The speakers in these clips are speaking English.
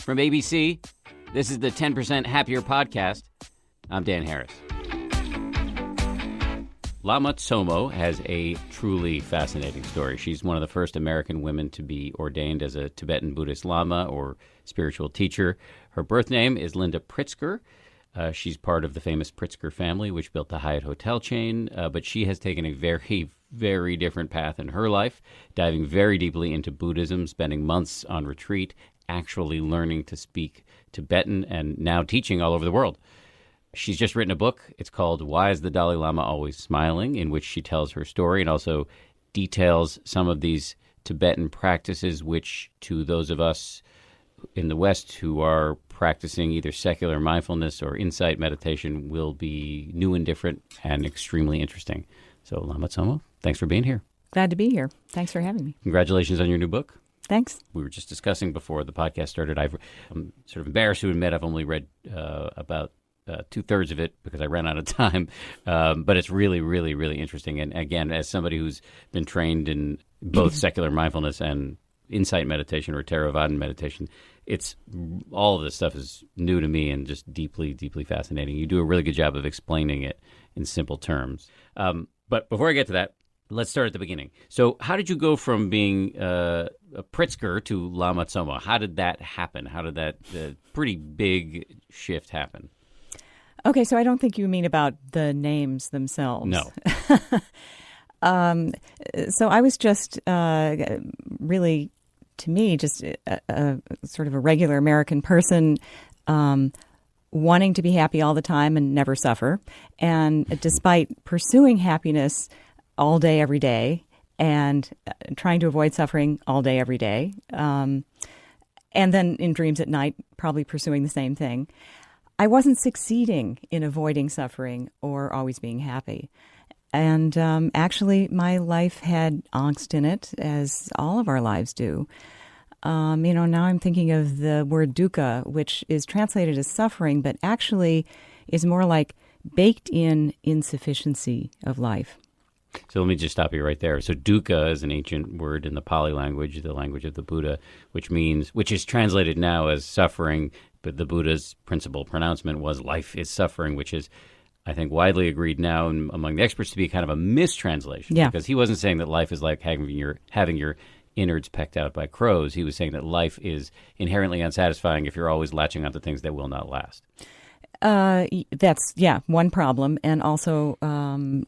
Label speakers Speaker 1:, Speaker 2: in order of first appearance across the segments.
Speaker 1: From ABC, this is the 10% Happier Podcast. I'm Dan Heiress. Lama Tsomo has a truly fascinating story. She's one of the first American women to be ordained as a Tibetan Buddhist Lama or spiritual teacher. Her birth name is Linda Pritzker. She's part of the famous Pritzker family, which built the Hyatt hotel chain. But she has taken a very, very different path in her life, diving very deeply into Buddhism, spending months on retreat, actually learning to speak Tibetan, and now teaching all over the world. She's just written a book. It's called Why is the Dalai Lama Always Smiling?, in which she tells her story and also details some of these Tibetan practices, which to those of us in the West who are practicing either secular mindfulness or insight meditation will be new and different and extremely interesting. So Lama Tsomo, thanks for being here.
Speaker 2: Glad to be here. Thanks for having me.
Speaker 1: Congratulations on your new book.
Speaker 2: Thanks.
Speaker 1: We were just discussing before the podcast started. I'm sort of embarrassed to admit I've only read about two-thirds of it because I ran out of time. But it's really, really, really interesting. And again, as somebody who's been trained in both secular mindfulness and insight meditation or Theravada meditation, it's all of this stuff is new to me and just deeply, deeply fascinating. You do a really good job of explaining it in simple terms. But before I get to that, let's start at the beginning. So how did you go from being a Pritzker to Lama Tsomo? How did that happen? How did that pretty big shift happen?
Speaker 2: Okay, so I don't think you mean about the names themselves.
Speaker 1: No.
Speaker 2: So I was just really, to me, just a sort of a regular American person, wanting to be happy all the time and never suffer. And despite pursuing happiness all day, every day, and trying to avoid suffering all day, every day, and then in dreams at night, probably pursuing the same thing, I wasn't succeeding in avoiding suffering or always being happy. And actually, my life had angst in it, as all of our lives do. Now I'm thinking of the word dukkha, which is translated as suffering, but actually is more like baked-in insufficiency of life.
Speaker 1: So let me just stop you right there. So dukkha is an ancient word in the Pali language, the language of the Buddha, which is translated now as suffering, but the Buddha's principal pronouncement was life is suffering, which is, I think, widely agreed now among the experts to be kind of a mistranslation.
Speaker 2: Yeah.
Speaker 1: Because he wasn't saying that life is like having your innards pecked out by crows. He was saying that life is inherently unsatisfying if you're always latching onto things that will not last.
Speaker 2: That's, one problem, and also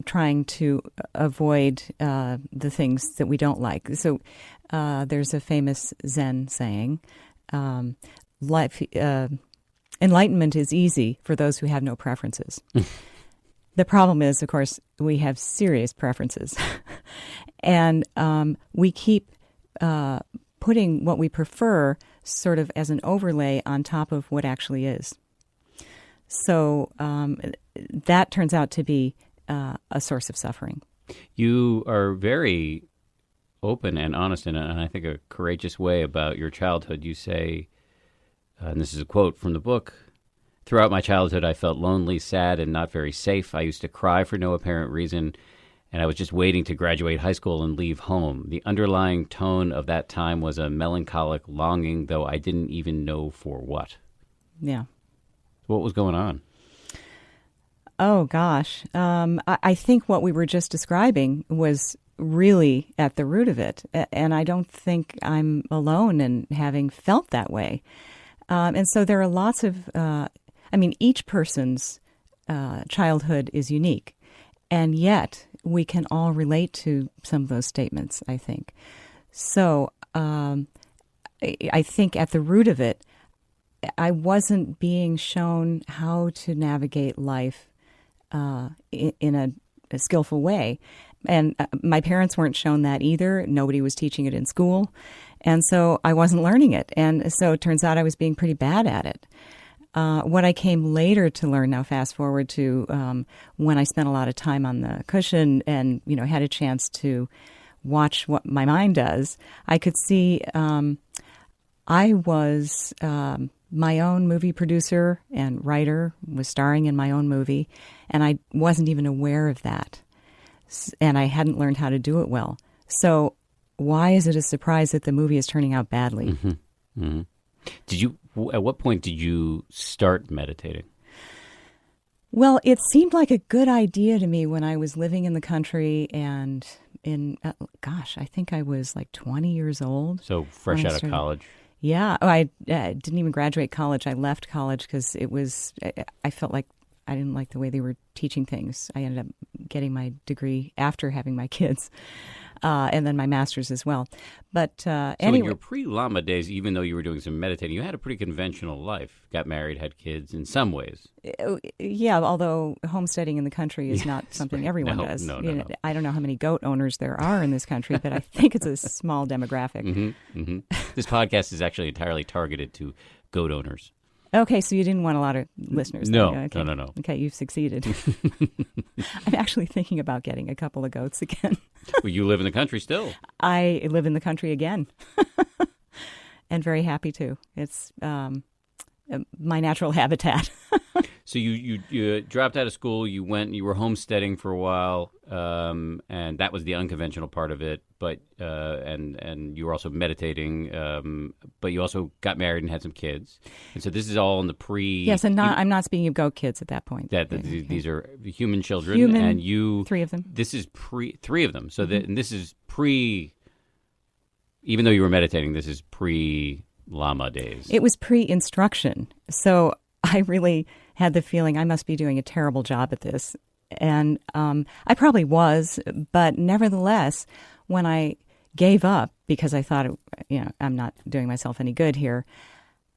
Speaker 2: trying to avoid the things that we don't like. So there's a famous Zen saying, enlightenment is easy for those who have no preferences. The problem is, of course, we have serious preferences. And we keep putting what we prefer sort of as an overlay on top of what actually is. So that turns out to be a source of suffering.
Speaker 1: You are very open and honest and I think a courageous way about your childhood. You say, and this is a quote from the book, "Throughout my childhood, I felt lonely, sad, and not very safe. I used to cry for no apparent reason, and I was just waiting to graduate high school and leave home. The underlying tone of that time was a melancholic longing, though I didn't even know for what."
Speaker 2: Yeah.
Speaker 1: What was going on?
Speaker 2: Oh, gosh. I think what we were just describing was really at the root of it. And I don't think I'm alone in having felt that way. And so there are lots of, each person's childhood is unique. And yet we can all relate to some of those statements, I think. So I think at the root of it, I wasn't being shown how to navigate life in a skillful way. And my parents weren't shown that either. Nobody was teaching it in school. And so I wasn't learning it. And so it turns out I was being pretty bad at it. What I came later to learn, now fast forward to when I spent a lot of time on the cushion and, had a chance to watch what my mind does, I could see I was my own movie producer and writer, was starring in my own movie, and I wasn't even aware of that. And I hadn't learned how to do it well. So why is it a surprise that the movie is turning out badly?
Speaker 1: Mm-hmm. Mm-hmm. Did you at what point did you start meditating?
Speaker 2: Well, it seemed like a good idea to me when I was living in the country and I think I was like 20 years old.
Speaker 1: So fresh out of college?
Speaker 2: Yeah. Oh, I didn't even graduate college. I left college because I felt like I didn't like the way they were teaching things. I ended up getting my degree after having my kids, and then my master's as well. But
Speaker 1: so
Speaker 2: anyway,
Speaker 1: in your pre-Lama days, even though you were doing some meditating, you had a pretty conventional life. Got married, had kids in some ways.
Speaker 2: Yeah, although homesteading in the country is not something everyone does.
Speaker 1: No.
Speaker 2: I don't know how many goat owners there are in this country, but I think it's a small demographic.
Speaker 1: This podcast is actually entirely targeted to goat owners.
Speaker 2: Okay, so you didn't want a lot of listeners.
Speaker 1: No,
Speaker 2: okay.
Speaker 1: no.
Speaker 2: Okay, you've succeeded. I'm actually thinking about getting a couple of goats again.
Speaker 1: Well, you live in the country still.
Speaker 2: I live in the country again, and very happy to. It's my natural habitat.
Speaker 1: So you dropped out of school. You were homesteading for a while, and that was the unconventional part of it. But and you were also meditating, but you also got married and had some kids. And so this is all in the pre.
Speaker 2: Yes, and I'm not speaking of goat kids at that point.
Speaker 1: These are human children, and you
Speaker 2: 3 of them.
Speaker 1: This is 3 of them. So and this is pre. Even though you were meditating, this is pre-Lama days.
Speaker 2: It was pre-instruction, so I really had the feeling I must be doing a terrible job at this. And I probably was, but nevertheless, when I gave up because I thought, I'm not doing myself any good here,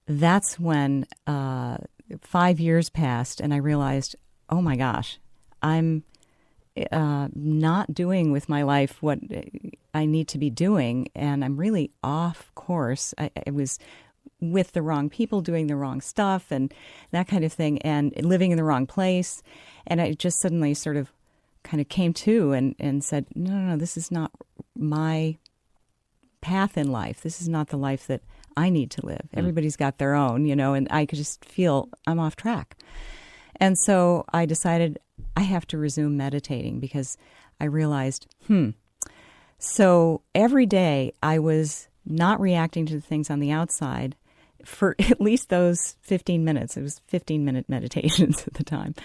Speaker 2: that's when 5 years passed and I realized, oh my gosh, I'm not doing with my life what I need to be doing, and I'm really off course. I was with the wrong people, doing the wrong stuff and that kind of thing, and living in the wrong place. And I just suddenly sort of kind of came to and said, no, this is not my path in life. This is not the life that I need to live. Everybody's got their own, and I could just feel I'm off track. And so I decided I have to resume meditating because I realized, so every day I was not reacting to the things on the outside for at least those 15 minutes. It was 15-minute meditations at the time.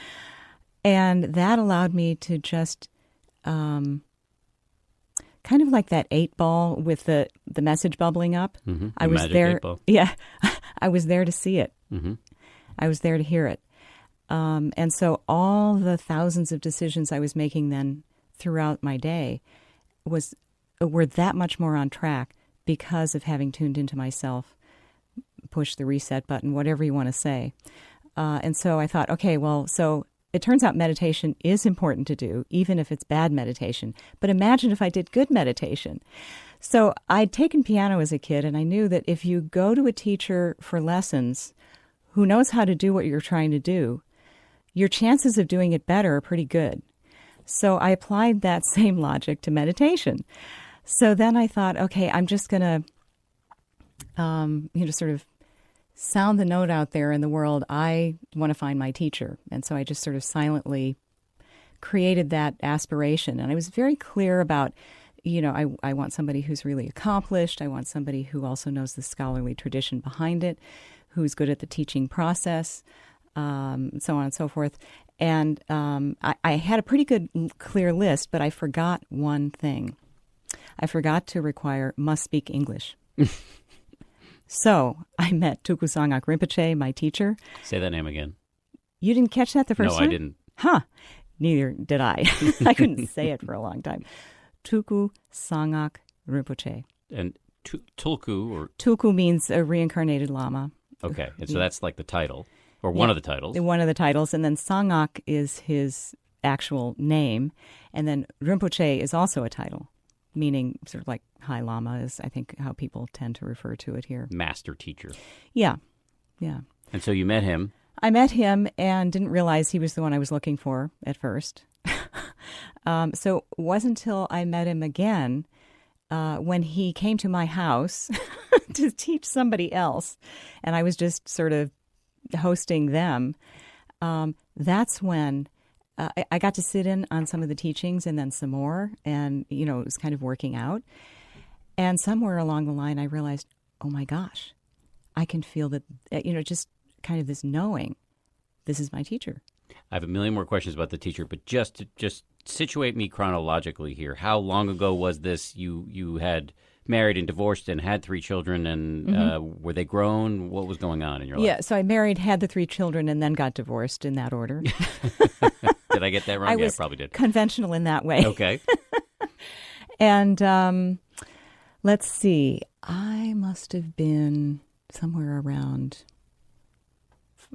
Speaker 2: And that allowed me to just kind of like that 8-ball with the message bubbling up. I was there. Yeah, I was there to see it. I was there to hear it. And so all the thousands of decisions I was making then throughout my day were that much more on track because of having tuned into myself, push the reset button, whatever you want to say. And so I thought, okay, well, so it turns out meditation is important to do, even if it's bad meditation. But imagine if I did good meditation. So I'd taken piano as a kid, and I knew that if you go to a teacher for lessons who knows how to do what you're trying to do, your chances of doing it better are pretty good. So I applied that same logic to meditation. So then I thought, okay, I'm just going to, sort of sound the note out there in the world. I want to find my teacher. And so I just sort of silently created that aspiration. And I was very clear about, I want somebody who's really accomplished. I want somebody who also knows the scholarly tradition behind it, who's good at the teaching process, so on and so forth. And I had a pretty good, clear list, but I forgot one thing. I forgot to require must speak English. So I met Tulku Sangak Rinpoche, my teacher.
Speaker 1: Say that name again.
Speaker 2: You didn't catch that the first time?
Speaker 1: No, I didn't.
Speaker 2: Huh. Neither did I. I couldn't say it for a long time. Tulku Sangak Rinpoche.
Speaker 1: And Tulku or...
Speaker 2: Tulku means a reincarnated Lama.
Speaker 1: Okay. And so that's like the title, or one of the titles.
Speaker 2: One of the titles. And then Sangak is his actual name. And then Rinpoche is also a title, meaning sort of like High Lama is, I think, how people tend to refer to it here.
Speaker 1: Master teacher.
Speaker 2: Yeah.
Speaker 1: And so you met him.
Speaker 2: I met him and didn't realize he was the one I was looking for at first. So it wasn't until I met him again when he came to my house to teach somebody else, and I was just sort of hosting them. That's when I got to sit in on some of the teachings and then some more, and, it was kind of working out. And somewhere along the line, I realized, oh my gosh, I can feel that, just kind of this knowing, this is my teacher.
Speaker 1: I have a million more questions about the teacher, but just situate me chronologically here. How long ago was this? You had married and divorced and had 3 children, and were they grown? What was going on in your life?
Speaker 2: Yeah, so I married, had the 3 children, and then got divorced in that order.
Speaker 1: Did I get that wrong?
Speaker 2: I
Speaker 1: Yeah,
Speaker 2: was
Speaker 1: I probably did.
Speaker 2: Conventional in that way.
Speaker 1: Okay.
Speaker 2: And let's see, I must have been somewhere around,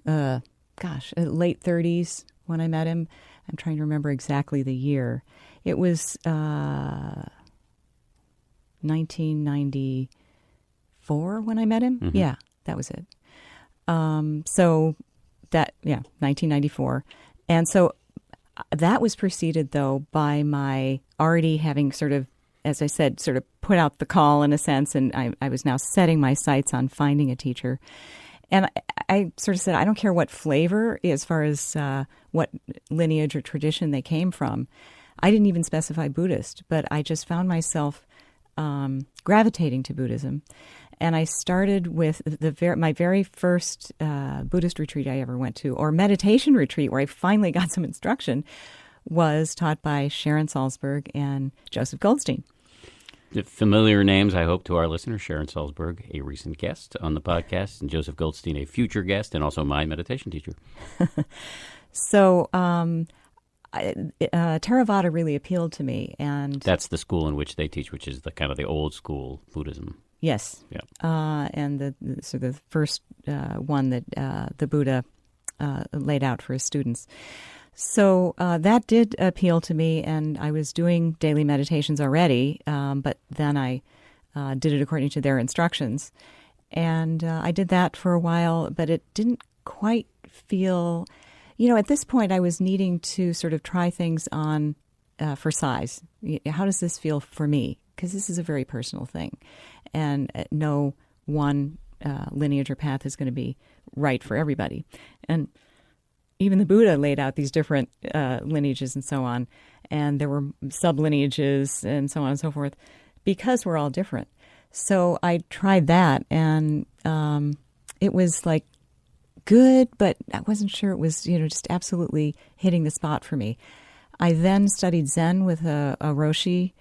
Speaker 2: late 30s when I met him. I'm trying to remember exactly the year. It was 1994 when I met him.
Speaker 1: Mm-hmm.
Speaker 2: Yeah, that was it. 1994. And so that was preceded, though, by my already having sort of, as I said, sort of put out the call in a sense, and I was now setting my sights on finding a teacher. And I sort of said, I don't care what flavor, as far as what lineage or tradition they came from. I didn't even specify Buddhist, but I just found myself gravitating to Buddhism. And I started with my very first Buddhist retreat I ever went to, or meditation retreat, where I finally got some instruction, was taught by Sharon Salzberg and Joseph Goldstein.
Speaker 1: Familiar names, I hope, to our listeners. Sharon Salzberg, a recent guest on the podcast, and Joseph Goldstein, a future guest, and also my meditation teacher.
Speaker 2: So Theravada really appealed to me, and
Speaker 1: that's the school in which they teach, which is the kind of the old school Buddhism.
Speaker 2: Yes.
Speaker 1: Yeah.
Speaker 2: And the first one that the Buddha laid out for his students. So that did appeal to me, and I was doing daily meditations already, but then I did it according to their instructions. And I did that for a while, but it didn't quite feel, at this point I was needing to sort of try things on for size. How does this feel for me? Because this is a very personal thing. And no one lineage or path is going to be right for everybody. And even the Buddha laid out these different lineages and so on, and there were sub-lineages and so on and so forth, because we're all different. So I tried that, and it was like good, but I wasn't sure it was, just absolutely hitting the spot for me. I then studied Zen with a Roshi.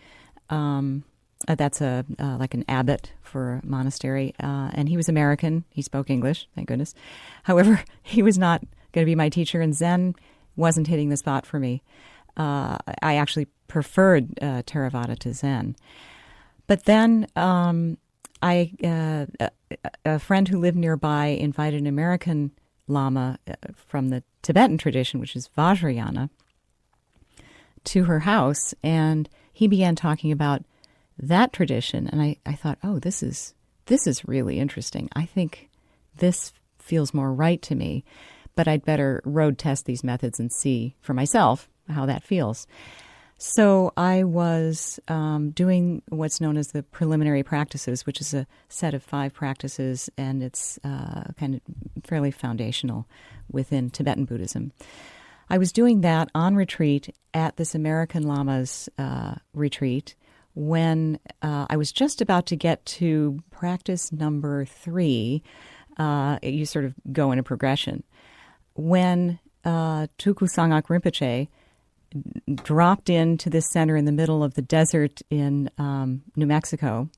Speaker 2: That's like an abbot for a monastery, and he was American. He spoke English, thank goodness. However, he was not going to be my teacher, and Zen wasn't hitting the spot for me. I actually preferred Theravada to Zen. But then a friend who lived nearby invited an American Lama from the Tibetan tradition, which is Vajrayana, to her house, and he began talking about that tradition, and I thought, oh, this is really interesting. I think this feels more right to me, but I'd better road test these methods and see for myself how that feels. So I was doing what's known as the preliminary practices, which is a set of 5 practices, and it's kind of fairly foundational within Tibetan Buddhism. I was doing that on retreat at this American Lama's retreat when I was just about to get to practice number 3. You sort of go in a progression. When Tuku Sangak Rinpoche dropped into this center in the middle of the desert in New Mexico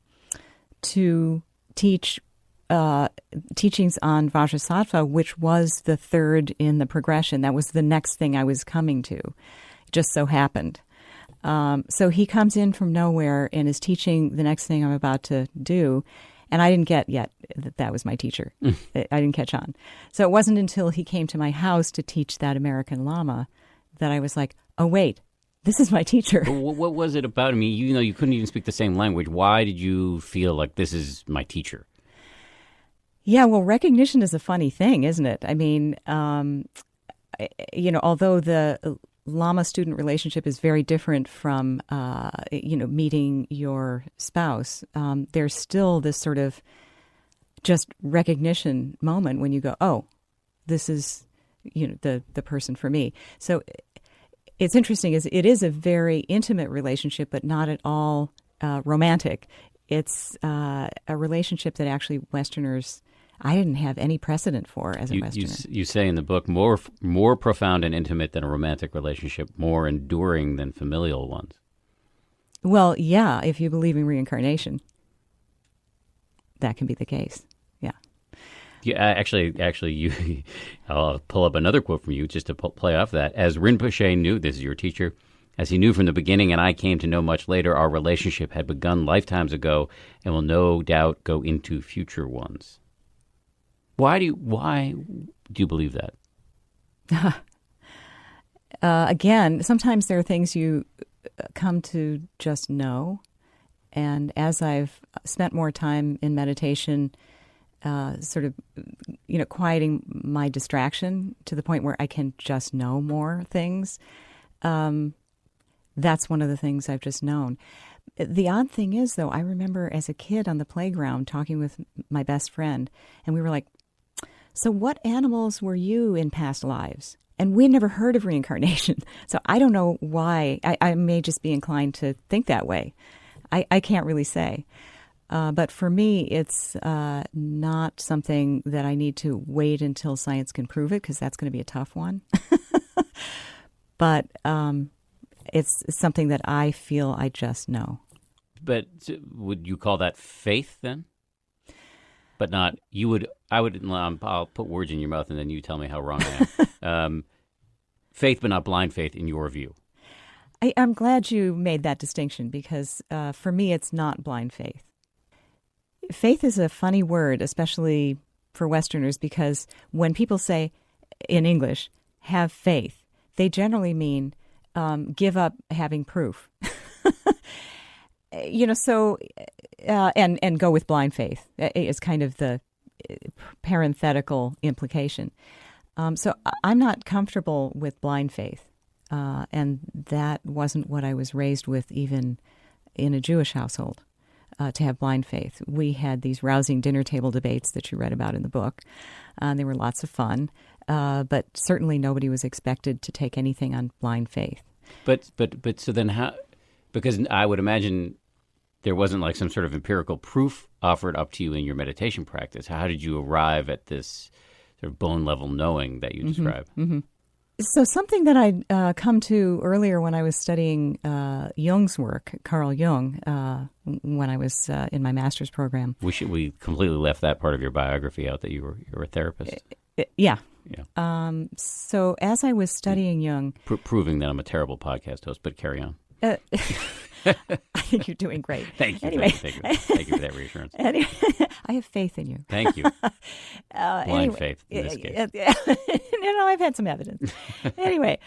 Speaker 2: to teach teachings on Vajrasattva, which was the 3rd in the progression. That was the next thing I was coming to. It just so happened. So he comes in from nowhere and is teaching the next thing I'm about to do. And I didn't get yet that was my teacher. I didn't catch on. So it wasn't until he came to my house to teach that American Lama that I was like, oh, wait, this is my teacher.
Speaker 1: What was it about him? You couldn't even speak the same language. Why did you feel like this is my teacher?
Speaker 2: Yeah, well, recognition is a funny thing, isn't it? I mean, although the Lama-student relationship is very different from, meeting your spouse, there's still this sort of just recognition moment when you go, oh, this is, the person for me. So it's interesting, it is a very intimate relationship, but not at all romantic. It's a relationship that actually Westerners, I didn't have any precedent for as a Westerner.
Speaker 1: You say in the book, more profound and intimate than a romantic relationship, more enduring than familial ones.
Speaker 2: Well, yeah, if you believe in reincarnation, that can be the case. Yeah.
Speaker 1: Yeah, actually, I'll pull up another quote from you just to play off that. As Rinpoche knew, this is your teacher, as he knew from the beginning and I came to know much later, our relationship had begun lifetimes ago and will no doubt go into future ones. Why do you believe that?
Speaker 2: Again, sometimes there are things you come to just know. And as I've spent more time in meditation, sort of, quieting my distraction to the point where I can just know more things, that's one of the things I've just known. The odd thing is, though, I remember as a kid on the playground talking with my best friend, and we were like, so what animals were you in past lives? And we never heard of reincarnation. So I don't know why. I may just be inclined to think that way. I can't really say. But for me, it's not something that I need to wait until science can prove it, because that's going to be a tough one. But it's something that I feel I just know.
Speaker 1: But would you call that faith then? But not, I'll put words in your mouth and then you tell me how wrong I am. Faith, but not blind faith in your view.
Speaker 2: I'm glad you made that distinction, because for me, it's not blind faith. Faith is a funny word, especially for Westerners, because when people say in English, have faith, they generally mean give up having proof. And go with blind faith is kind of the parenthetical implication. So I'm not comfortable with blind faith. And that wasn't what I was raised with, even in a Jewish household, to have blind faith. We had these rousing dinner table debates that you read about in the book. They were lots of fun, but certainly nobody was expected to take anything on blind faith.
Speaker 1: But so then how? Because I would imagine there wasn't like some sort of empirical proof offered up to you in your meditation practice. How did you arrive at this sort of bone level knowing that you describe?
Speaker 2: Mm-hmm. So something that I'd come to earlier when I was studying Jung's work, Carl Jung, when I was in my master's program.
Speaker 1: We completely left that part of your biography out, that you were a therapist.
Speaker 2: Yeah.
Speaker 1: Yeah.
Speaker 2: So as I was studying Jung,
Speaker 1: proving that I'm a terrible podcast host, but carry on.
Speaker 2: I think you're doing great.
Speaker 1: Thank you.
Speaker 2: Anyway.
Speaker 1: Thank you for that reassurance.
Speaker 2: Anyway, I have faith in you.
Speaker 1: Thank you. Blind faith in this case.
Speaker 2: I've had some evidence. Anyway,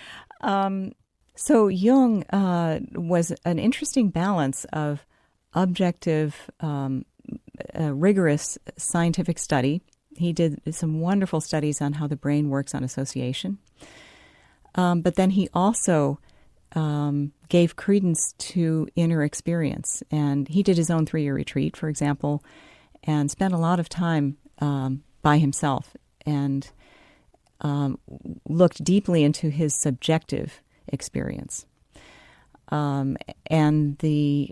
Speaker 2: so Jung was an interesting balance of objective, rigorous scientific study. He did some wonderful studies on how the brain works on association. But then he also gave credence to inner experience. And he did his own 3-year retreat, for example, and spent a lot of time by himself and looked deeply into his subjective experience. And the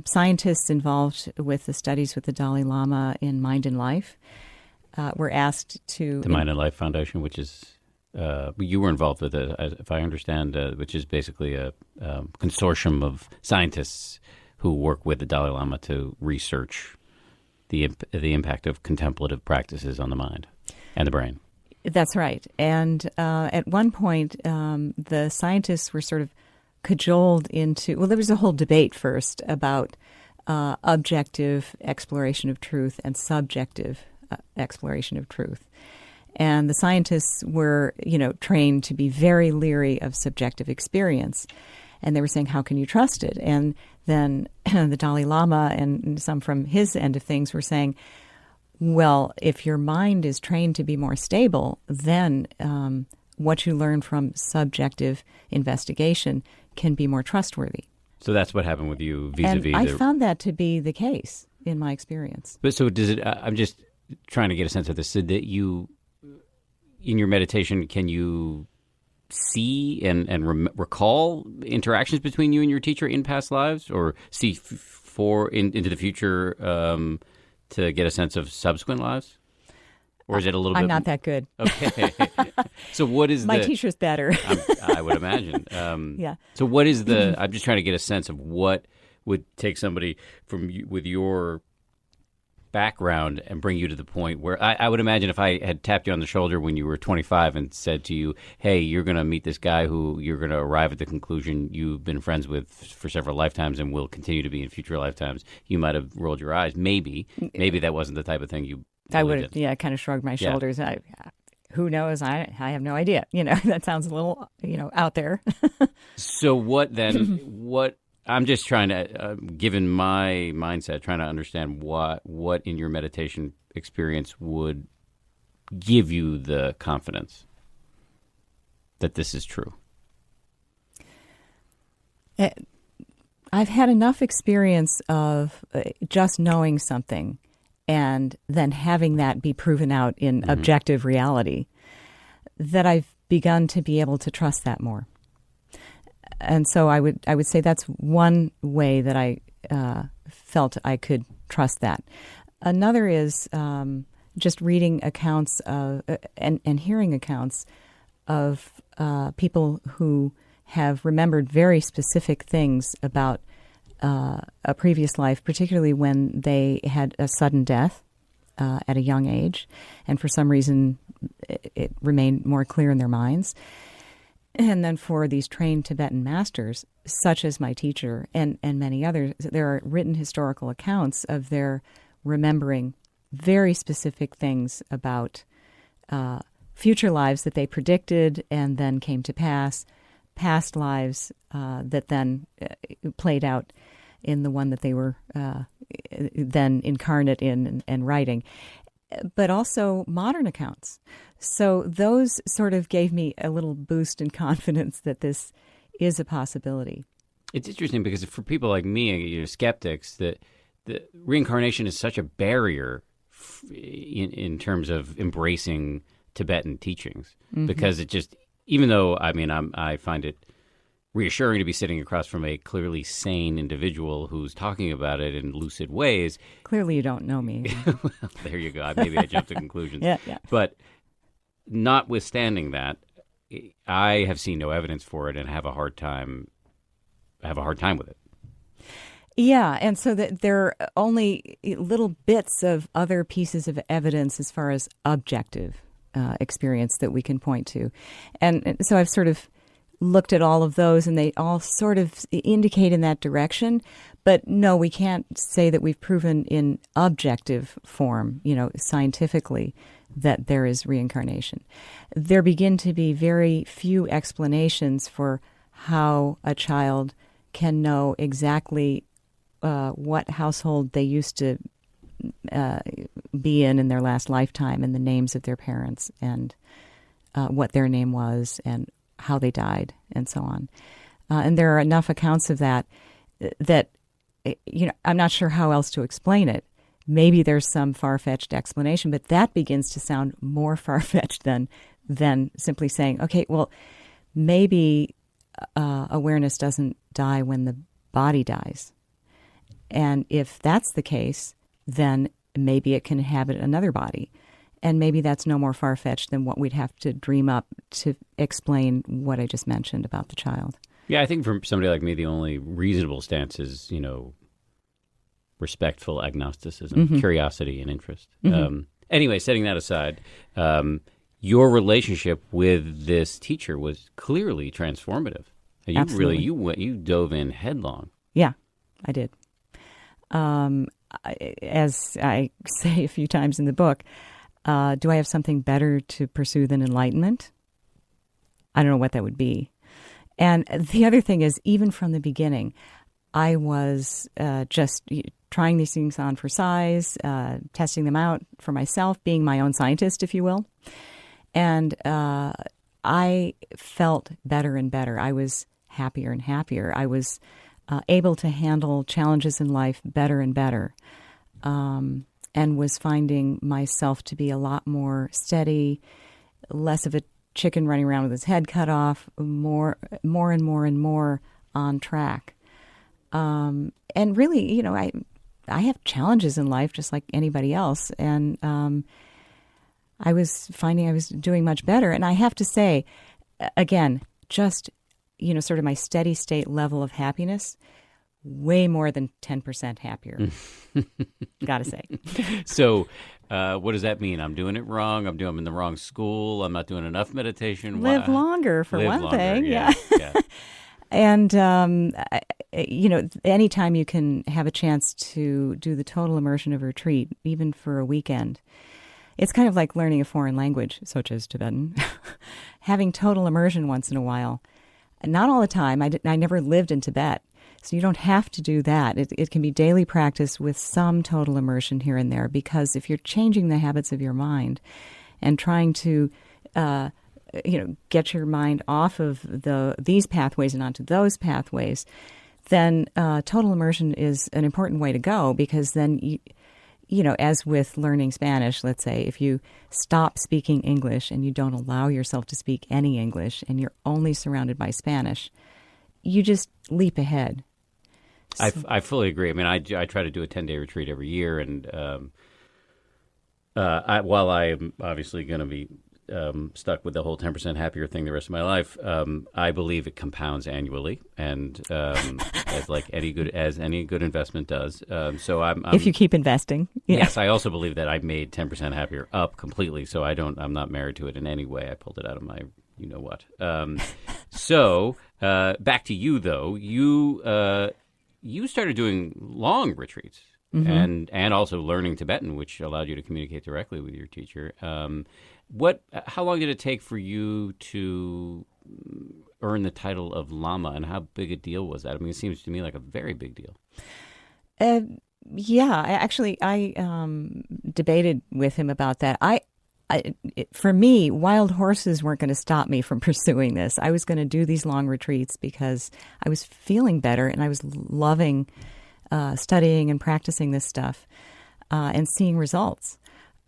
Speaker 2: scientists involved with the studies with the Dalai Lama in Mind and Life were asked to...
Speaker 1: The Mind and Life Foundation, which is... you were involved with it, if I understand, which is basically a consortium of scientists who work with the Dalai Lama to research the impact of contemplative practices on the mind and the brain.
Speaker 2: That's right. And at one point, the scientists were sort of cajoled into... Well, there was a whole debate first about objective exploration of truth and subjective exploration of truth. And the scientists were, trained to be very leery of subjective experience. And they were saying, how can you trust it? And then the Dalai Lama and some from his end of things were saying, well, if your mind is trained to be more stable, then what you learn from subjective investigation can be more trustworthy.
Speaker 1: So that's what happened with you vis-a-vis.
Speaker 2: And I found that to be the case in my experience.
Speaker 1: But so does it? I'm just trying to get a sense of this. So that you, in your meditation, can you see and recall interactions between you and your teacher in past lives, or see into the future to get a sense of subsequent lives? Or is it a little
Speaker 2: I'm
Speaker 1: bit?
Speaker 2: not that good.
Speaker 1: Okay. So what is
Speaker 2: My teacher's better.
Speaker 1: I would imagine.
Speaker 2: Yeah.
Speaker 1: So what is the? I'm just trying to get a sense of what would take somebody with your background and bring you to the point where I would imagine if I had tapped you on the shoulder when you were 25 and said to you, hey, you're going to meet this guy who you're going to arrive at the conclusion you've been friends with for several lifetimes and will continue to be in future lifetimes, you might have rolled your eyes. Maybe that wasn't the type of thing you
Speaker 2: I would have, kind of shrugged my shoulders. Yeah. Who knows? I have no idea. That sounds a little, out there.
Speaker 1: So what then, I'm just trying to, given my mindset, trying to understand what in your meditation experience would give you the confidence that this is true.
Speaker 2: I've had enough experience of just knowing something and then having that be proven out in objective reality that I've begun to be able to trust that more. And so I would say that's one way that I felt I could trust that. Another is just reading accounts of and hearing accounts of people who have remembered very specific things about a previous life, particularly when they had a sudden death at a young age, and for some reason it remained more clear in their minds. And then for these trained Tibetan masters, such as my teacher and many others, there are written historical accounts of their remembering very specific things about future lives that they predicted and then came to pass, past lives that then played out in the one that they were then incarnate in and writing, but also modern accounts. So those sort of gave me a little boost in confidence that this is a possibility.
Speaker 1: It's interesting because for people like me, skeptics, that the reincarnation is such a barrier in terms of embracing Tibetan teachings, because it just, even though I find it reassuring to be sitting across from a clearly sane individual who's talking about it in lucid ways.
Speaker 2: Clearly you don't know me.
Speaker 1: Well, there you go. Maybe I jumped to conclusions.
Speaker 2: Yeah.
Speaker 1: But notwithstanding that, I have seen no evidence for it and have a hard time with it.
Speaker 2: Yeah, and so that there are only little bits of other pieces of evidence as far as objective experience that we can point to. And so I've sort of looked at all of those, and they all sort of indicate in that direction. But no, we can't say that we've proven in objective form, scientifically, that there is reincarnation. There begin to be very few explanations for how a child can know exactly what household they used to be in their last lifetime, and the names of their parents, and what their name was, and how they died, and so on. And there are enough accounts of that I'm not sure how else to explain it. Maybe there's some far-fetched explanation, but that begins to sound more far-fetched than simply saying, okay, well, maybe awareness doesn't die when the body dies. And if that's the case, then maybe it can inhabit another body. And maybe that's no more far-fetched than what we'd have to dream up to explain what I just mentioned about the child.
Speaker 1: Yeah, I think for somebody like me, the only reasonable stance is, respectful agnosticism, curiosity, and interest. Anyway, setting that aside, your relationship with this teacher was clearly transformative.
Speaker 2: Absolutely.
Speaker 1: You dove in headlong.
Speaker 2: Yeah, I did. As I say a few times in the book, do I have something better to pursue than enlightenment? I don't know what that would be. And the other thing is, even from the beginning, I was just trying these things on for size, testing them out for myself, being my own scientist, if you will. And I felt better and better. I was happier and happier. I was able to handle challenges in life better and better. And was finding myself to be a lot more steady, less of a chicken running around with his head cut off, more and more on track. And really, I have challenges in life just like anybody else. And I was finding I was doing much better. And I have to say, again, just, sort of my steady state level of happiness, way more than 10% happier. Gotta say.
Speaker 1: So what does that mean? I'm doing it wrong. I'm in the wrong school. I'm not doing enough meditation.
Speaker 2: Live longer, for one thing.
Speaker 1: Yeah.
Speaker 2: And, anytime you can have a chance to do the total immersion of retreat, even for a weekend, it's kind of like learning a foreign language, such as Tibetan. Having total immersion once in a while. Not all the time. I never lived in Tibet, so you don't have to do that. It can be daily practice with some total immersion here and there, because if you're changing the habits of your mind and trying to get your mind off of these pathways and onto those pathways, then total immersion is an important way to go, because then, as with learning Spanish, let's say, if you stop speaking English and you don't allow yourself to speak any English and you're only surrounded by Spanish, you just leap ahead. So,
Speaker 1: I fully agree. I mean, I try to do a 10-day retreat every year, and while I am obviously going to be stuck with the whole 10% happier thing the rest of my life, I believe it compounds annually, and as any good investment does. So I'm
Speaker 2: if you keep investing. Yeah.
Speaker 1: Yes, I also believe that I've made 10% happier up completely. So I'm not married to it in any way. I pulled it out of my what. So back to you though. You started doing long retreats. Mm-hmm. and also learning Tibetan, which allowed you to communicate directly with your teacher. How long did it take for you to earn the title of Lama, and how big a deal was that? I mean, it seems to me like a very big deal.
Speaker 2: I debated with him about that. For me, wild horses weren't going to stop me from pursuing this. I was going to do these long retreats because I was feeling better and I was loving studying and practicing this stuff and seeing results.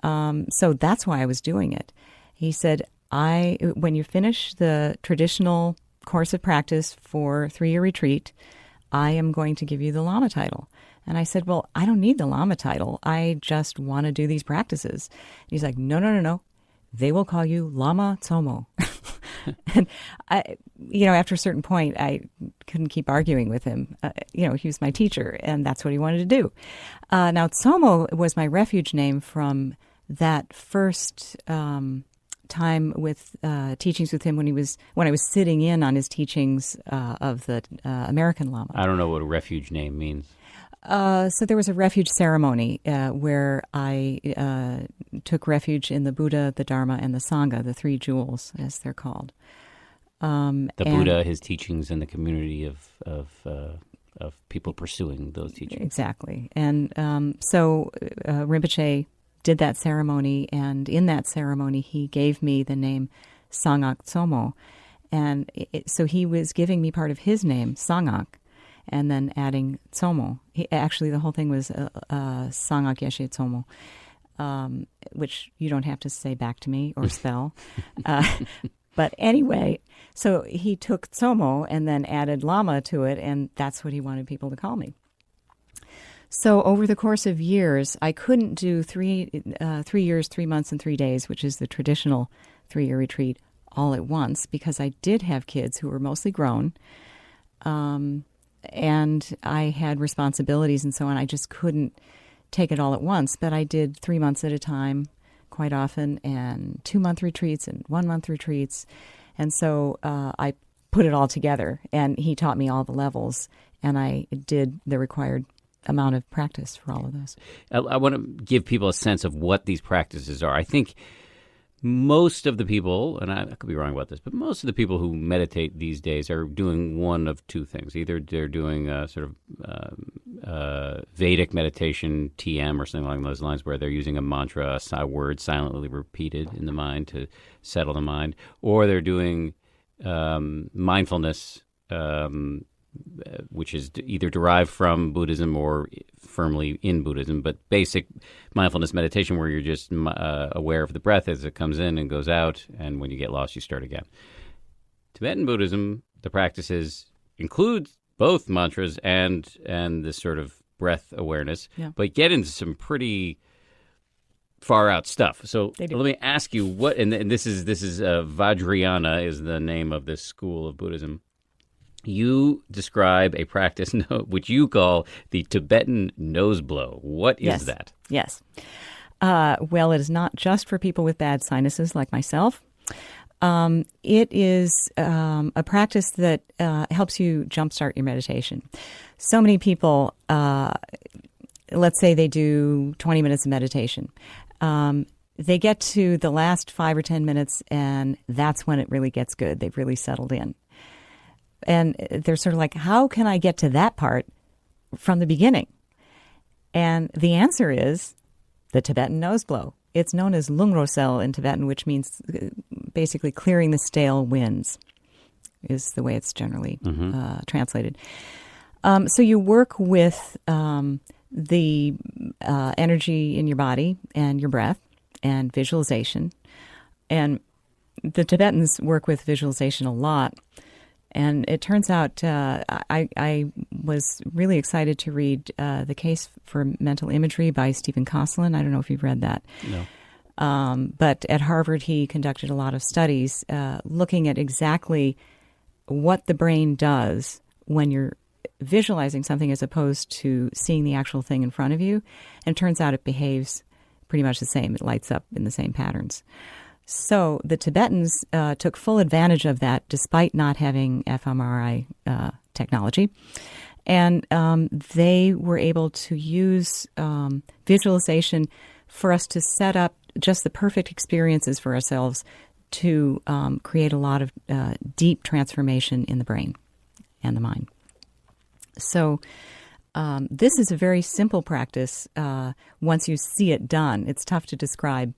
Speaker 2: So that's why I was doing it. He said, when you finish the traditional course of practice for 3-year retreat, I am going to give you the Lama title. And I said, well, I don't need the Lama title. I just want to do these practices. And he's like, no. They will call you Lama Tsomo. And after a certain point, I couldn't keep arguing with him. He was my teacher, and that's what he wanted to do. Now, Tsomo was my refuge name from that first time with teachings with him when I was sitting in on his teachings of the American Lama.
Speaker 1: I don't know what a refuge name means.
Speaker 2: So there was a refuge ceremony where I took refuge in the Buddha, the Dharma, and the Sangha, the 3 jewels, as they're called.
Speaker 1: The Buddha, his teachings, and the community of people pursuing those teachings.
Speaker 2: Exactly. And so Rinpoche did that ceremony, and in that ceremony he gave me the name Sangak Tsomo. And so he was giving me part of his name, Sangak, and then adding Tsomo. Actually, the whole thing was Sangak Yeshe Tsomo, which you don't have to say back to me or spell. But anyway, so he took Tsomo and then added Lama to it, and that's what he wanted people to call me. So over the course of years, I couldn't do 3 years, 3 months, and 3 days, which is the traditional 3-year retreat, all at once, because I did have kids who were mostly grown. And I had responsibilities and so on. I just couldn't take it all at once. But I did 3 months at a time quite often, and 2-month retreats and 1-month retreats. And so I put it all together, and he taught me all the levels, and I did the required amount of practice for all of those.
Speaker 1: I want to give people a sense of what these practices are. I think most of the people, and I could be wrong about this, but most of the people who meditate these days are doing one of 2 things. Either they're doing a sort of Vedic meditation, TM, or something along those lines, where they're using a mantra, a word silently repeated in the mind to settle the mind, or they're doing mindfulness, which is either derived from Buddhism or firmly in Buddhism, but basic mindfulness meditation where you're just aware of the breath as it comes in and goes out, and when you get lost, you start again. Tibetan Buddhism, the practices include both mantras and this sort of breath awareness, but get into some pretty far out stuff. So
Speaker 2: They do.
Speaker 1: let me ask you what, and this is Vajrayana is the name of this school of Buddhism. You describe a practice which you call the Tibetan nose blow. What is that?
Speaker 2: Yes. Well, it is not just for people with bad sinuses like myself. It is a practice that helps you jumpstart your meditation. So many people, let's say they do 20 minutes of meditation. They get to the last 5 or 10 minutes, and that's when it really gets good. They've really settled in. And they're sort of like, how can I get to that part from the beginning? And the answer is the Tibetan nose blow. It's known as lungrosel in Tibetan, which means basically clearing the stale winds, is the way it's generally translated. So you work with the energy in your body and your breath and visualization. And the Tibetans work with visualization a lot. And it turns out I was really excited to read The Case for Mental Imagery by Stephen Kosslyn. I don't know if you've read that.
Speaker 1: No.
Speaker 2: But at Harvard, he conducted a lot of studies looking at exactly what the brain does when you're visualizing something as opposed to seeing the actual thing in front of you. And it turns out it behaves pretty much the same. It lights up in the same patterns. So the Tibetans took full advantage of that despite not having fMRI technology. And they were able to use visualization for us to set up just the perfect experiences for ourselves to create a lot of deep transformation in the brain and the mind. So this is a very simple practice once you see it done. It's tough to describe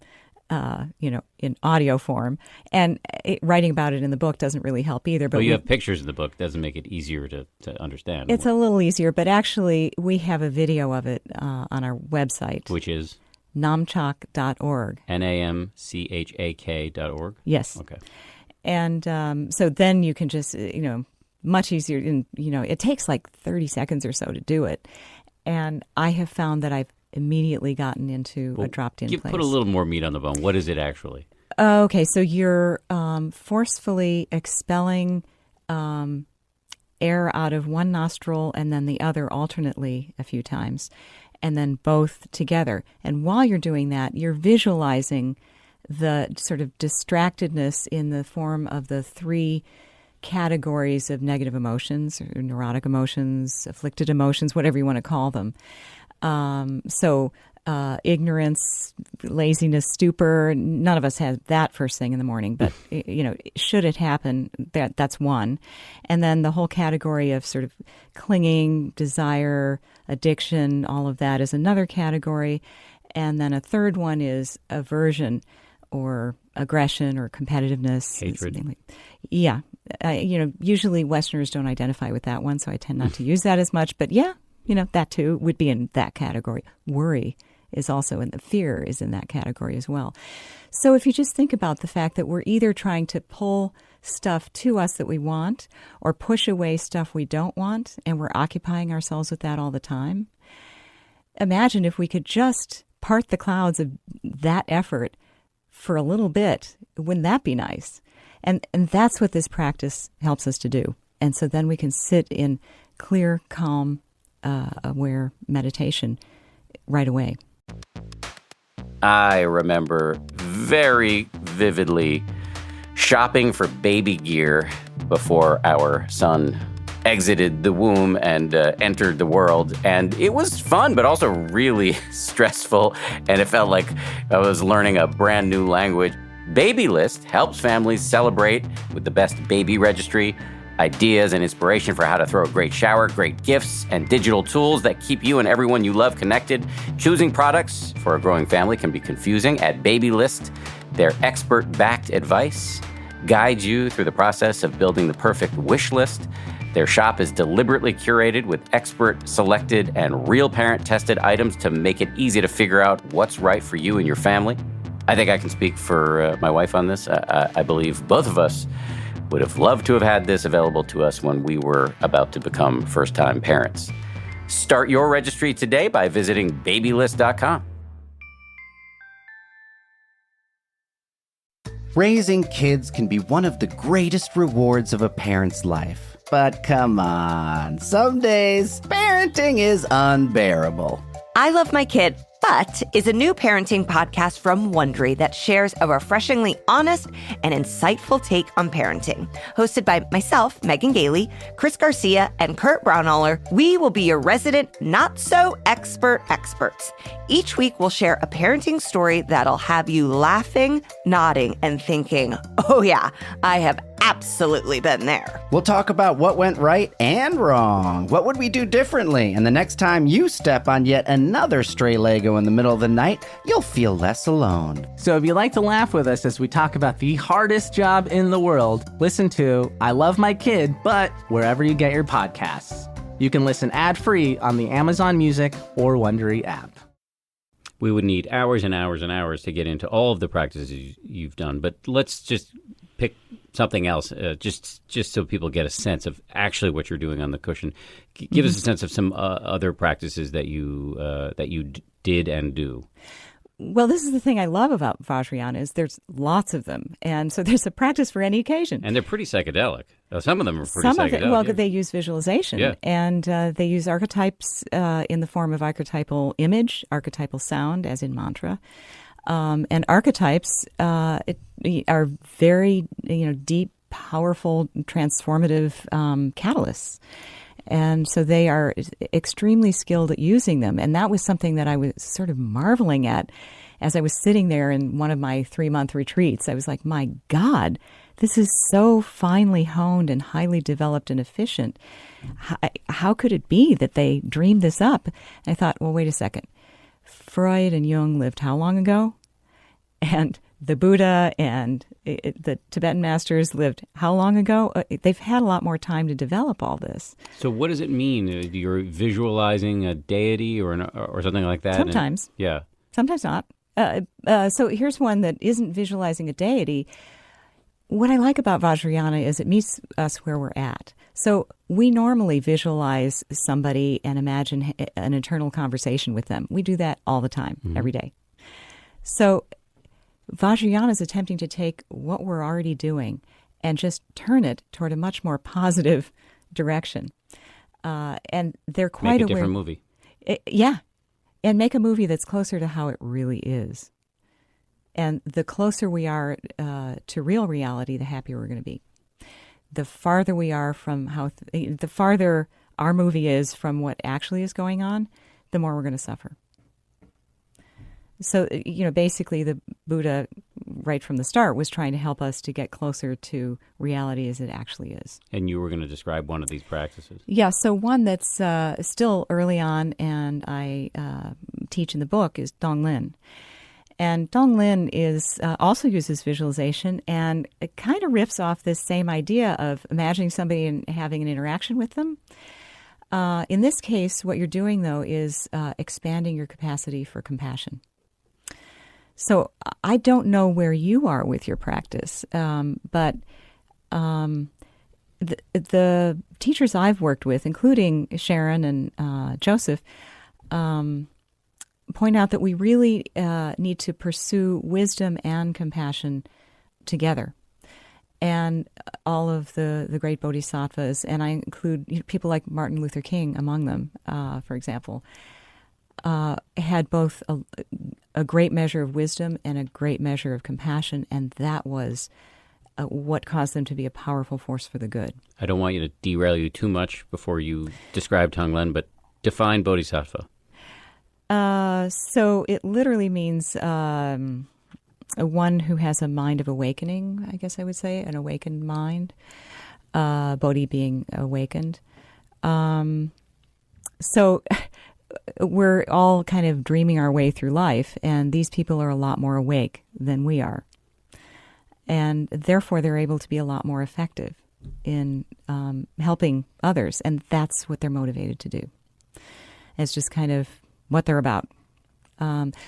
Speaker 2: in audio form. And writing about it in the book doesn't really help either. But
Speaker 1: you have pictures in the book. Doesn't make it easier to understand.
Speaker 2: It's a little easier, but actually we have a video of it on our website.
Speaker 1: Which is?
Speaker 2: Namchak.org.
Speaker 1: NAMCHAK.org?
Speaker 2: Yes.
Speaker 1: Okay.
Speaker 2: And so then you can just, much easier. And, it takes like 30 seconds or so to do it. And I have found that I've immediately gotten into a dropped-in place.
Speaker 1: Put a little more meat on the bone. What is it actually?
Speaker 2: Okay, so you're forcefully expelling air out of one nostril and then the other alternately a few times, and then both together. And while you're doing that, you're visualizing the sort of distractedness in the form of the 3 categories of negative emotions, or neurotic emotions, afflicted emotions, whatever you want to call them. Ignorance, laziness, stupor, none of us have that first thing in the morning, but, should it happen, that's one. And then the whole category of sort of clinging, desire, addiction, all of that is another category. And then a third one is aversion or aggression or competitiveness.
Speaker 1: Hatred.
Speaker 2: Yeah. Usually Westerners don't identify with that one, so I tend not to use that as much. But yeah, that too would be in that category. Worry is also in the fear is in that category as well. So if you just think about the fact that we're either trying to pull stuff to us that we want or push away stuff we don't want, and we're occupying ourselves with that all the time, imagine if we could just part the clouds of that effort for a little bit. Wouldn't that be nice? And that's what this practice helps us to do. And so then we can sit in clear, calm, aware meditation right away.
Speaker 1: I remember very vividly shopping for baby gear before our son exited the womb and entered the world. And it was fun, but also really stressful. And it felt like I was learning a brand new language. Babylist helps families celebrate with the best baby registry, ideas and inspiration for how to throw a great shower, great gifts, and digital tools that keep you and everyone you love connected. Choosing products for a growing family can be confusing. At Babylist, their expert-backed advice guides you through the process of building the perfect wish list. Their shop is deliberately curated with expert-selected and real parent-tested items to make it easy to figure out what's right for you and your family. I think I can speak for my wife on this. I believe both of us would have loved to have had this available to us when we were about to become first-time parents. Start your registry today by visiting babylist.com.
Speaker 3: Raising kids can be one of the greatest rewards of a parent's life. But come on, some days parenting is unbearable.
Speaker 4: I Love My Kid, But is a new parenting podcast from Wondery that shares a refreshingly honest and insightful take on parenting. Hosted by myself, Megan Gailey, Chris Garcia, and Kurt Braunohler, we will be your resident not-so-expert experts. Each week, we'll share a parenting story that'll have you laughing, nodding, and thinking, oh yeah, I have absolutely been there.
Speaker 3: We'll talk about what went right and wrong. What would we do differently? And the next time you step on yet another stray Lego in the middle of the night, you'll feel less alone.
Speaker 5: So if you like to laugh with us as we talk about the hardest job in the world, listen to I Love My Kid, But wherever you get your podcasts. You can listen ad-free on the Amazon Music or Wondery app.
Speaker 1: We would need hours and hours and hours to get into all of the practices you've done, but let's just pick something else, just so people get a sense of actually what you're doing on the cushion. Give us a sense of some other practices that you did and do.
Speaker 2: Well, this is the thing I love about Vajrayana is there's lots of them. And so there's a practice for any occasion.
Speaker 1: And they're pretty psychedelic. Some of them are pretty psychedelic.
Speaker 2: Well, they use visualization. And they use archetypes in the form of archetypal image, archetypal sound, as in mantra. And archetypes are very, deep, powerful, transformative catalysts. And so they are extremely skilled at using them. And that was something that I was sort of marveling at as I was sitting there in one of my 3-month retreats. I was like, my God, this is so finely honed and highly developed and efficient. How could it be that they dreamed this up? And I thought, well, wait a second. Freud and Jung lived how long ago? And the Buddha and the Tibetan masters lived how long ago? They've had a lot more time to develop all this.
Speaker 1: So what does it mean? You're visualizing a deity or something like that?
Speaker 2: Sometimes. Sometimes not. So here's one that isn't visualizing a deity. What I like about Vajrayana is it meets us where we're at. So we normally visualize somebody and imagine an internal conversation with them. We do that all the time, every day. So Vajrayana is attempting to take what we're already doing and just turn it toward a much more positive direction. And they're quite aware.
Speaker 1: Make a different movie.
Speaker 2: And make a movie that's closer to how it really is. And the closer we are to real reality, the happier we're going to be. The farther we are from the farther our movie is from what actually is going on, the more we're going to suffer. So, basically the Buddha, right from the start, was trying to help us to get closer to reality as it actually is.
Speaker 1: And you were going to describe one of these practices.
Speaker 2: Yeah, so one that's still early on and I teach in the book is Donglin. And Donglin also uses visualization, and it kind of riffs off this same idea of imagining somebody and having an interaction with them. In this case, what you're doing, though, is expanding your capacity for compassion. So I don't know where you are with your practice, but the teachers I've worked with, including Sharon and Joseph, point out that we really need to pursue wisdom and compassion together. And all of the great bodhisattvas, and I include people like Martin Luther King among them, for example, had both a great measure of wisdom and a great measure of compassion, and that was what caused them to be a powerful force for the good.
Speaker 1: I don't want you to derail you too much before you describe Tonglen, but define bodhisattva.
Speaker 2: So it literally means one who has a mind of awakening, I guess I would say, an awakened mind, Bodhi being awakened. So we're all kind of dreaming our way through life, and these people are a lot more awake than we are. And therefore, they're able to be a lot more effective in helping others, and that's what they're motivated to do. It's just kind of what they're about.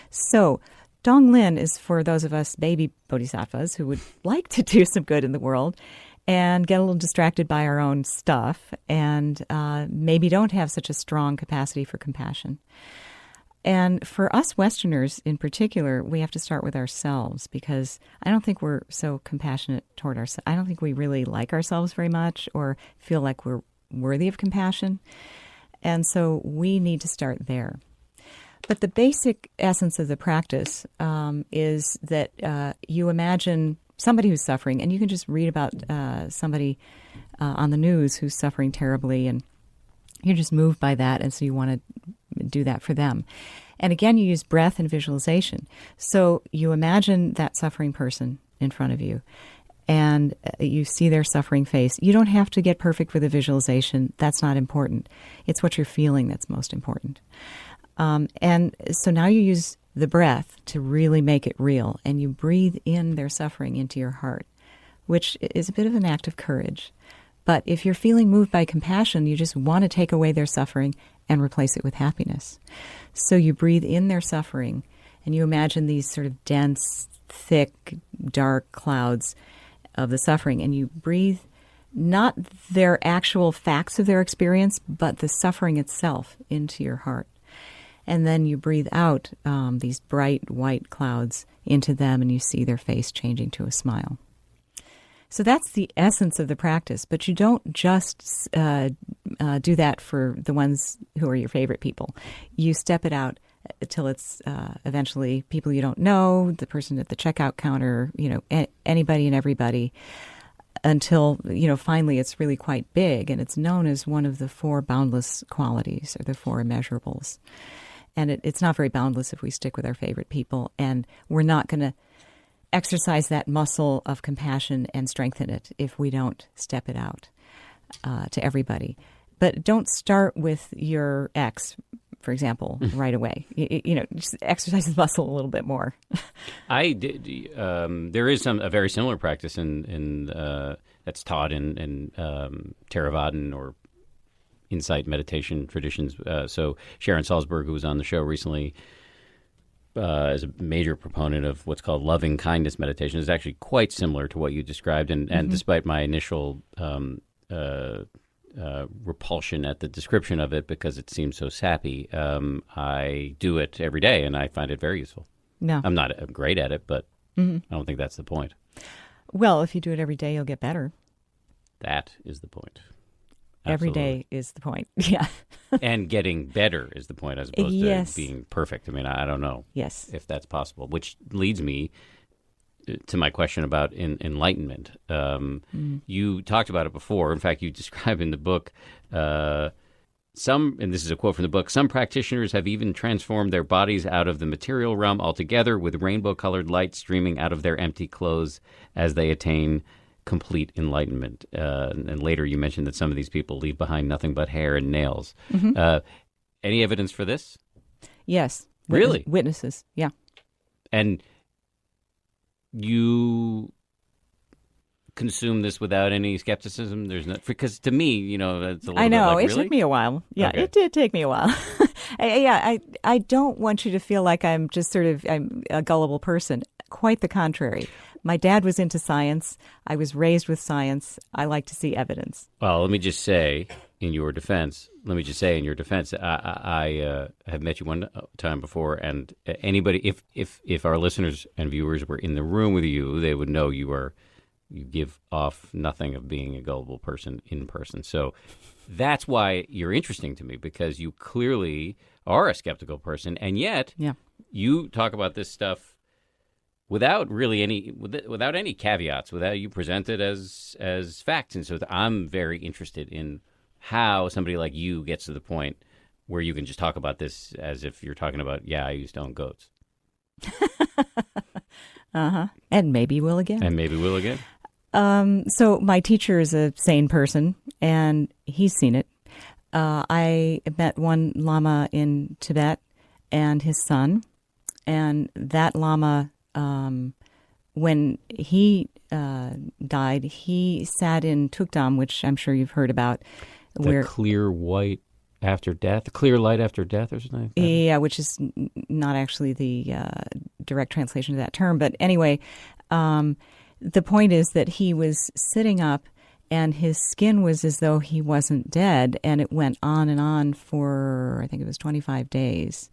Speaker 2: So Donglin is for those of us baby bodhisattvas who would like to do some good in the world and get a little distracted by our own stuff and maybe don't have such a strong capacity for compassion. And for us Westerners in particular, we have to start with ourselves, because I don't think we're so compassionate toward ourselves. I don't think we really like ourselves very much or feel like we're worthy of compassion. And so we need to start there. But the basic essence of the practice is that you imagine somebody who's suffering, and you can just read about somebody on the news who's suffering terribly, and you're just moved by that, and so you want to do that for them. And again, you use breath and visualization. So you imagine that suffering person in front of you, and you see their suffering face. You don't have to get perfect with the visualization. That's not important. It's what you're feeling that's most important. And so now you use the breath to really make it real, and you breathe in their suffering into your heart, which is a bit of an act of courage. But if you're feeling moved by compassion, you just want to take away their suffering and replace it with happiness. So you breathe in their suffering, and you imagine these sort of dense, thick, dark clouds of the suffering, and you breathe not their actual facts of their experience, but the suffering itself into your heart. And then you breathe out these bright white clouds into them, and you see their face changing to a smile. So that's the essence of the practice, but you don't just do that for the ones who are your favorite people. You step it out till it's eventually people you don't know, the person at the checkout counter, anybody and everybody, until, finally it's really quite big, and it's known as one of the 4 boundless qualities, or the 4 immeasurables. And it's not very boundless if we stick with our favorite people, and we're not going to exercise that muscle of compassion and strengthen it if we don't step it out to everybody. But don't start with your ex, for example, right away. Just exercise the muscle a little bit more.
Speaker 1: I did. There is a very similar practice in that's taught in Theravadan or insight meditation traditions. So Sharon Salzberg, who was on the show recently, is a major proponent of what's called loving kindness meditation. Is actually quite similar to what you described, and despite my initial repulsion at the description of it because it seems so sappy, I do it every day, and I find it very useful.
Speaker 2: No,
Speaker 1: I'm not great at it, but I don't think that's the point.
Speaker 2: Well, if you do it every day, you'll get better.
Speaker 1: That is the point.
Speaker 2: Every
Speaker 1: Absolutely.
Speaker 2: day is the point. Yeah.
Speaker 1: And getting better is the point, as opposed
Speaker 2: Yes.
Speaker 1: to being perfect. I mean, I don't know
Speaker 2: Yes.
Speaker 1: if that's possible, which leads me to my question about enlightenment. You talked about it before. In fact, you describe in the book some, and this is a quote from the book, some practitioners have even transformed their bodies out of the material realm altogether, with rainbow-colored light streaming out of their empty clothes as they attain complete enlightenment. And later you mentioned that some of these people leave behind nothing but hair and nails. Any evidence for this?
Speaker 2: Yes.
Speaker 1: Really?
Speaker 2: Witnesses. Yeah.
Speaker 1: And you consume this without any skepticism? There's not, because to me, it's a little
Speaker 2: I know.
Speaker 1: bit like,
Speaker 2: It
Speaker 1: really?
Speaker 2: took me a while. Yeah,
Speaker 1: Okay.
Speaker 2: It did take me a while. I don't want you to feel like I'm a gullible person. Quite the contrary. My dad was into science. I was raised with science. I like to see evidence.
Speaker 1: Well, let me just say in your defense, I have met you one time before, and anybody, if our listeners and viewers were in the room with you, they would know you give off nothing of being a gullible person in person. So that's why you're interesting to me, because you clearly are a skeptical person, and yet you talk about this stuff without any caveats, without you present it as facts. And so I'm very interested in how somebody like you gets to the point where you can just talk about this as if you're talking about, I used to own goats.
Speaker 2: And maybe will again. So my teacher is a sane person, and he's seen it. I met one Lama in Tibet and his son, and that Lama, when he died, he sat in Tukdam, which I'm sure you've heard about.
Speaker 1: The clear white after death, clear light after death or something like that?
Speaker 2: Yeah, which is not actually the direct translation of that term. But anyway, the point is that he was sitting up, and his skin was as though he wasn't dead, and it went on and on for, I think it was 25 days.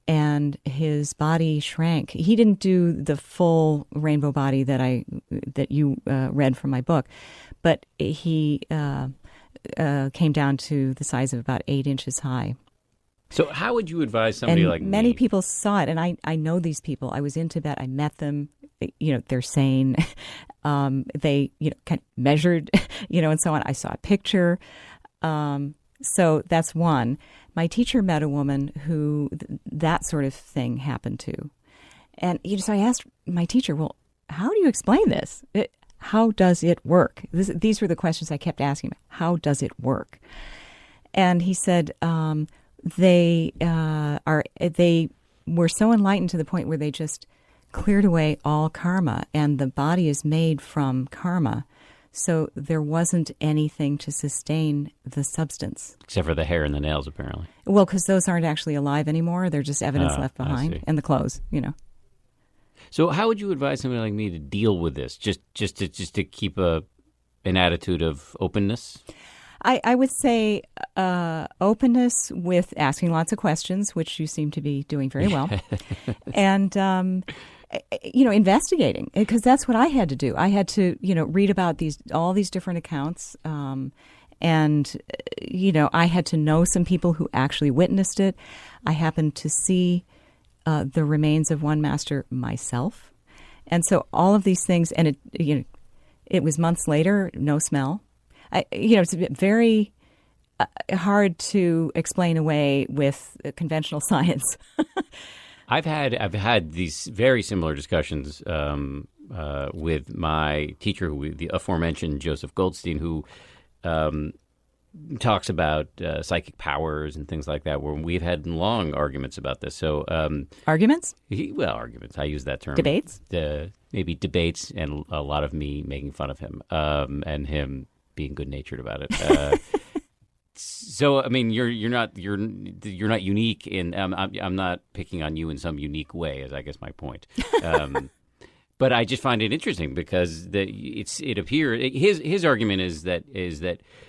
Speaker 2: and his body shrank. He didn't do the full rainbow body that you read from my book, but he came down to the size of about 8 inches high.
Speaker 1: So how would you advise somebody like me?
Speaker 2: Many people saw it, and I know these people. I was in Tibet. I met them. They're sane. They, kind of measured, and so on. I saw a picture. So that's one. My teacher met a woman who that sort of thing happened to. And so I asked my teacher, well, how do you explain this? How does it work? These were the questions I kept asking him. How does it work? And he said, they were so enlightened to the point where they just cleared away all karma, and the body is made from karma. So there wasn't anything to sustain the substance.
Speaker 1: Except for the hair and the nails, apparently.
Speaker 2: Well, because those aren't actually alive anymore. They're just evidence left behind. And the clothes,
Speaker 1: So how would you advise somebody like me to deal with this? Just to keep an attitude of openness?
Speaker 2: I would say openness with asking lots of questions, which you seem to be doing very well. And investigating, because that's what I had to do. I had to, read about all these different accounts, and I had to know some people who actually witnessed it. I happened to see the remains of one master myself, and so all of these things, and it was months later, no smell. It's very hard to explain away with conventional science.
Speaker 1: I've had these very similar discussions with my teacher, the aforementioned Joseph Goldstein, who talks about psychic powers and things like that, where we've had long arguments about this. So
Speaker 2: arguments?
Speaker 1: Arguments. I use that term.
Speaker 2: Debates?
Speaker 1: Maybe debates, and a lot of me making fun of him and him being good-natured about it. So, I mean, you're not unique in. I'm not picking on you in some unique way, is I guess my point. But I just find it interesting because it appears his argument is that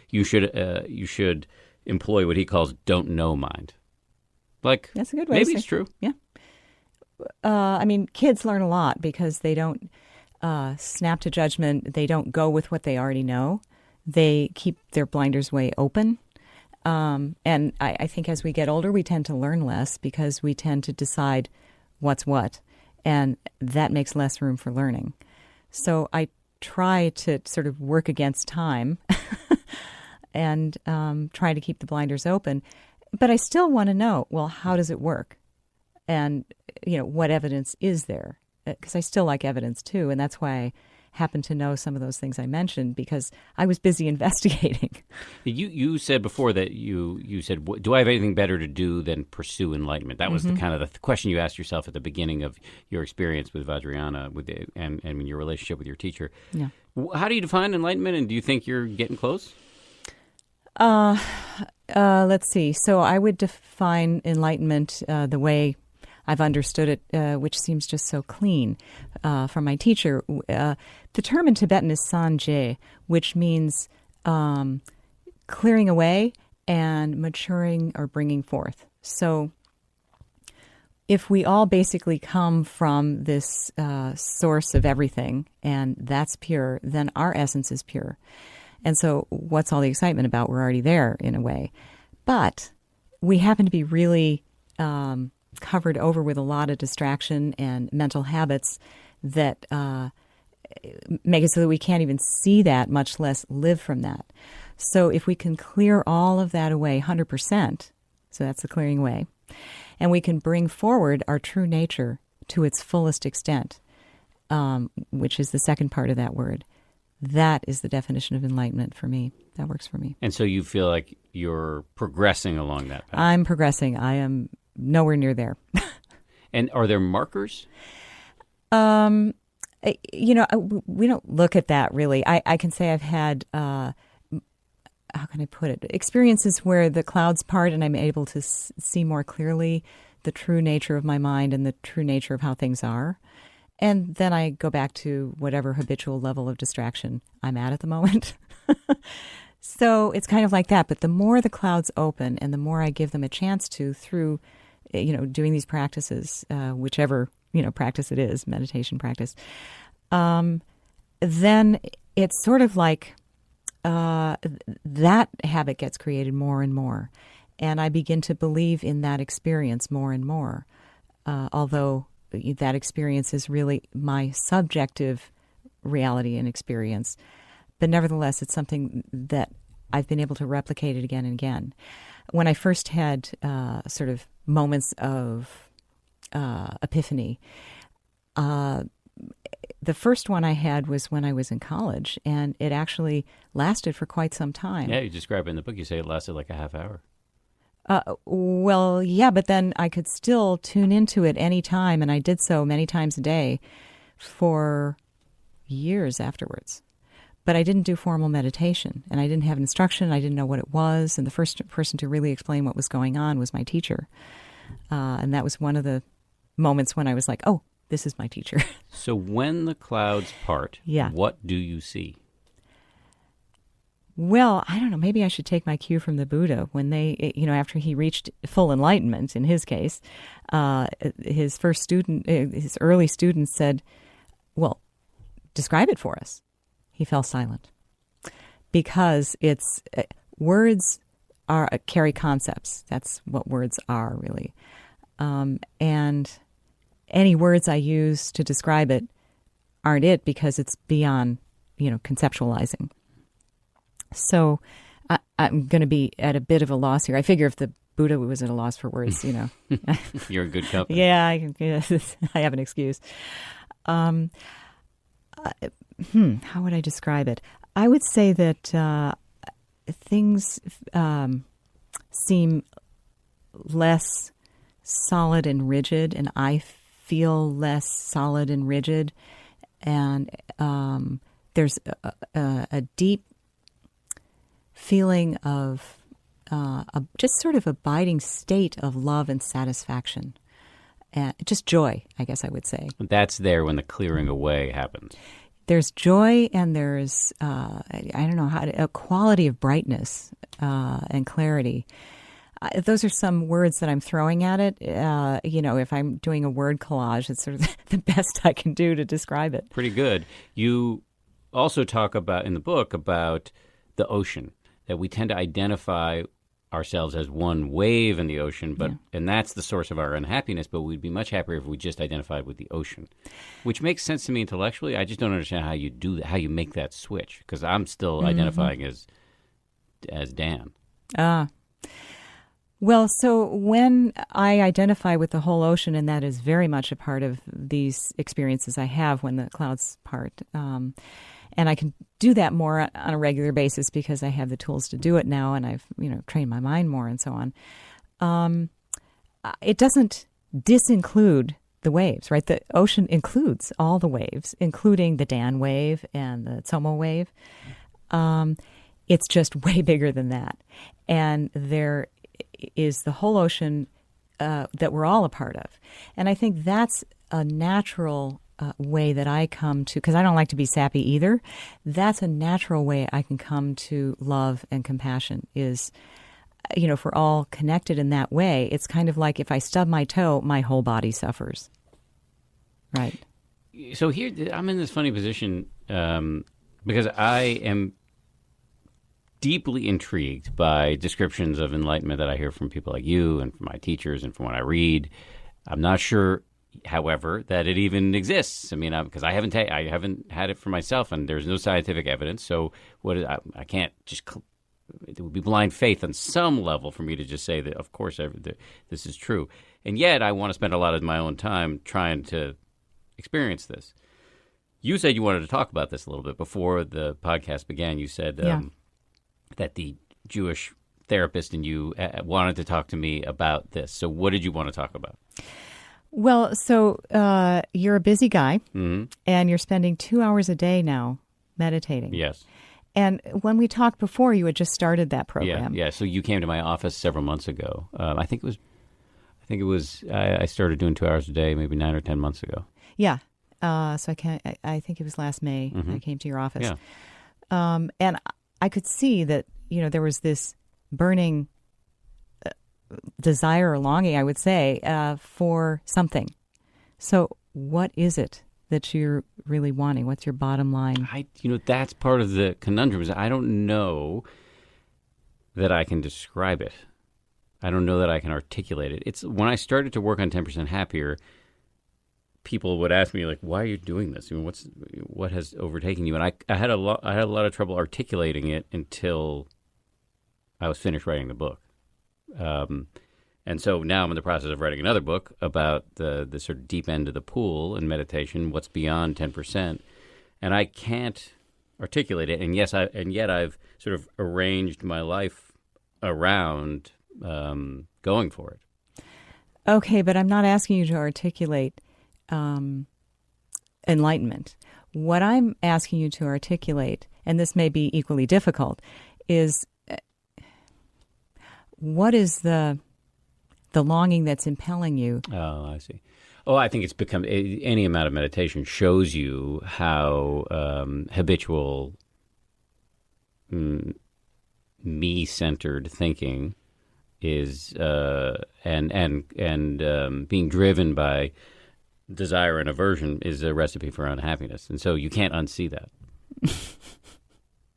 Speaker 1: you should employ what he calls don't know mind. Like,
Speaker 2: that's a good way.
Speaker 1: Maybe it's true.
Speaker 2: Yeah. I mean, kids learn a lot because they don't snap to judgment. They don't go with what they already know. They keep their blinders way open. And I think as we get older, we tend to learn less because we tend to decide what's what, and that makes less room for learning. So I try to sort of work against time and try to keep the blinders open. But I still want to know, well, how does it work? And, what evidence is there? Because I still like evidence, too, and that's why I happen to know some of those things I mentioned because I was busy investigating.
Speaker 1: You said before that you said, do I have anything better to do than pursue enlightenment? That was the kind of the question you asked yourself at the beginning of your experience with Vajrayana and your relationship with your teacher.
Speaker 2: Yeah.
Speaker 1: How do you define enlightenment, and do you think you're getting close?
Speaker 2: Let's see. So I would define enlightenment the way I've understood it, which seems just so clean from my teacher. The term in Tibetan is sanje, which means clearing away and maturing or bringing forth. So if we all basically come from this source of everything, and that's pure, then our essence is pure. And so what's all the excitement about? We're already there in a way. But we happen to be really covered over with a lot of distraction and mental habits that make it so that we can't even see that, much less live from that. So if we can clear all of that away 100%, so that's the clearing away, and we can bring forward our true nature to its fullest extent, which is the second part of that word, that is the definition of enlightenment for me. That works for me.
Speaker 1: And so you feel like you're progressing along that path?
Speaker 2: I'm progressing. I am nowhere near there.
Speaker 1: And are there markers?
Speaker 2: We don't look at that really. I can say I've had, how can I put it, experiences where the clouds part and I'm able to see more clearly the true nature of my mind and the true nature of how things are. And then I go back to whatever habitual level of distraction I'm at the moment. So it's kind of like that. But the more the clouds open and the more I give them a chance to through doing these practices, whichever, practice it is, meditation practice, then it's sort of like that habit gets created more and more. And I begin to believe in that experience more and more, although that experience is really my subjective reality and experience. But nevertheless, it's something that I've been able to replicate it again and again. When I first had sort of moments of epiphany, the first one I had was when I was in college, and it actually lasted for quite some time.
Speaker 1: Yeah, you describe it in the book. You say it lasted like a half hour.
Speaker 2: Well, yeah, but then I could still tune into it any time, and I did so many times a day for years afterwards. But I didn't do formal meditation, and I didn't have instruction. I didn't know what it was, and the first person to really explain what was going on was my teacher. And that was one of the moments when I was like, oh, this is my teacher.
Speaker 1: So when the clouds part,
Speaker 2: Yeah.
Speaker 1: What do you see?
Speaker 2: Well, I don't know. Maybe I should take my cue from the Buddha when they, after he reached full enlightenment, in his case, his early students said, well, describe it for us. He fell silent because words carry concepts. That's what words are, really. And any words I use to describe it aren't it because it's beyond, conceptualizing. So I'm going to be at a bit of a loss here. I figure if the Buddha was at a loss for words,
Speaker 1: You're in good company.
Speaker 2: Yeah, I have an excuse. How would I describe it? I would say that things seem less solid and rigid, and I feel less solid and rigid. And there's a deep feeling of just sort of abiding state of love and satisfaction. And just joy, I guess I would say.
Speaker 1: That's there when the clearing away happens.
Speaker 2: There's joy, and there's, a quality of brightness and clarity. Those are some words that I'm throwing at it. If I'm doing a word collage, it's sort of the best I can do to describe it.
Speaker 1: Pretty good. You also talk about, in the book, about the ocean, that we tend to identify ourselves as one wave in the ocean, and that's the source of our unhappiness, but we'd be much happier if we just identified with the ocean, which makes sense to me intellectually. I just don't understand how you do that, how you make that switch, because I'm still identifying as Dan.
Speaker 2: Well, so when I identify with the whole ocean, and that is very much a part of these experiences I have when the clouds part, and I can do that more on a regular basis because I have the tools to do it now, and I've trained my mind more and so on. It doesn't disinclude the waves, right? The ocean includes all the waves, including the Dan wave and the Tsomo wave. It's just way bigger than that, and there is the whole ocean that we're all a part of, and I think that's a natural way that I come to, because I don't like to be sappy either. That's a natural way I can come to love and compassion is, if we're all connected in that way, it's kind of like if I stub my toe, my whole body suffers. Right.
Speaker 1: So here, I'm in this funny position because I am deeply intrigued by descriptions of enlightenment that I hear from people like you and from my teachers and from what I read. I'm not sure, however, that it even exists. I mean, because I haven't had it for myself, and there's no scientific evidence. So I can't just. It would be blind faith on some level for me to just say that, of course, this is true. And yet, I want to spend a lot of my own time trying to experience this. You said you wanted to talk about this a little bit before the podcast began. You said that the Jewish therapist in you wanted to talk to me about this. So, what did you want to talk about?
Speaker 2: Well, so you're a busy guy, and you're spending 2 hours a day now meditating.
Speaker 1: Yes.
Speaker 2: And when we talked before, you had just started that program.
Speaker 1: Yeah. So you came to my office several months ago. I think it was. I started doing 2 hours a day, maybe 9 or 10 months ago.
Speaker 2: Yeah. So I think it was last May I came to your office.
Speaker 1: Yeah.
Speaker 2: And I could see that there was this burning desire or longing, I would say, for something. So what is it that you're really wanting? What's your bottom line?
Speaker 1: That's part of the conundrum is I don't know that I can describe it. I don't know that I can articulate it. It's when I started to work on 10% Happier, people would ask me like, "Why are you doing this? What has overtaken you?" And I had a lot of trouble articulating it until I was finished writing the book. And so now I'm in the process of writing another book about the sort of deep end of the pool in meditation, what's beyond 10%, and I can't articulate it. And yet I've sort of arranged my life around going for it.
Speaker 2: Okay, but I'm not asking you to articulate enlightenment. What I'm asking you to articulate, and this may be equally difficult, is what is the longing that's impelling you?
Speaker 1: Oh, I see. Oh, I think it's become any amount of meditation shows you how habitual me-centered thinking is, and being driven by desire and aversion is a recipe for unhappiness, and so you can't unsee that.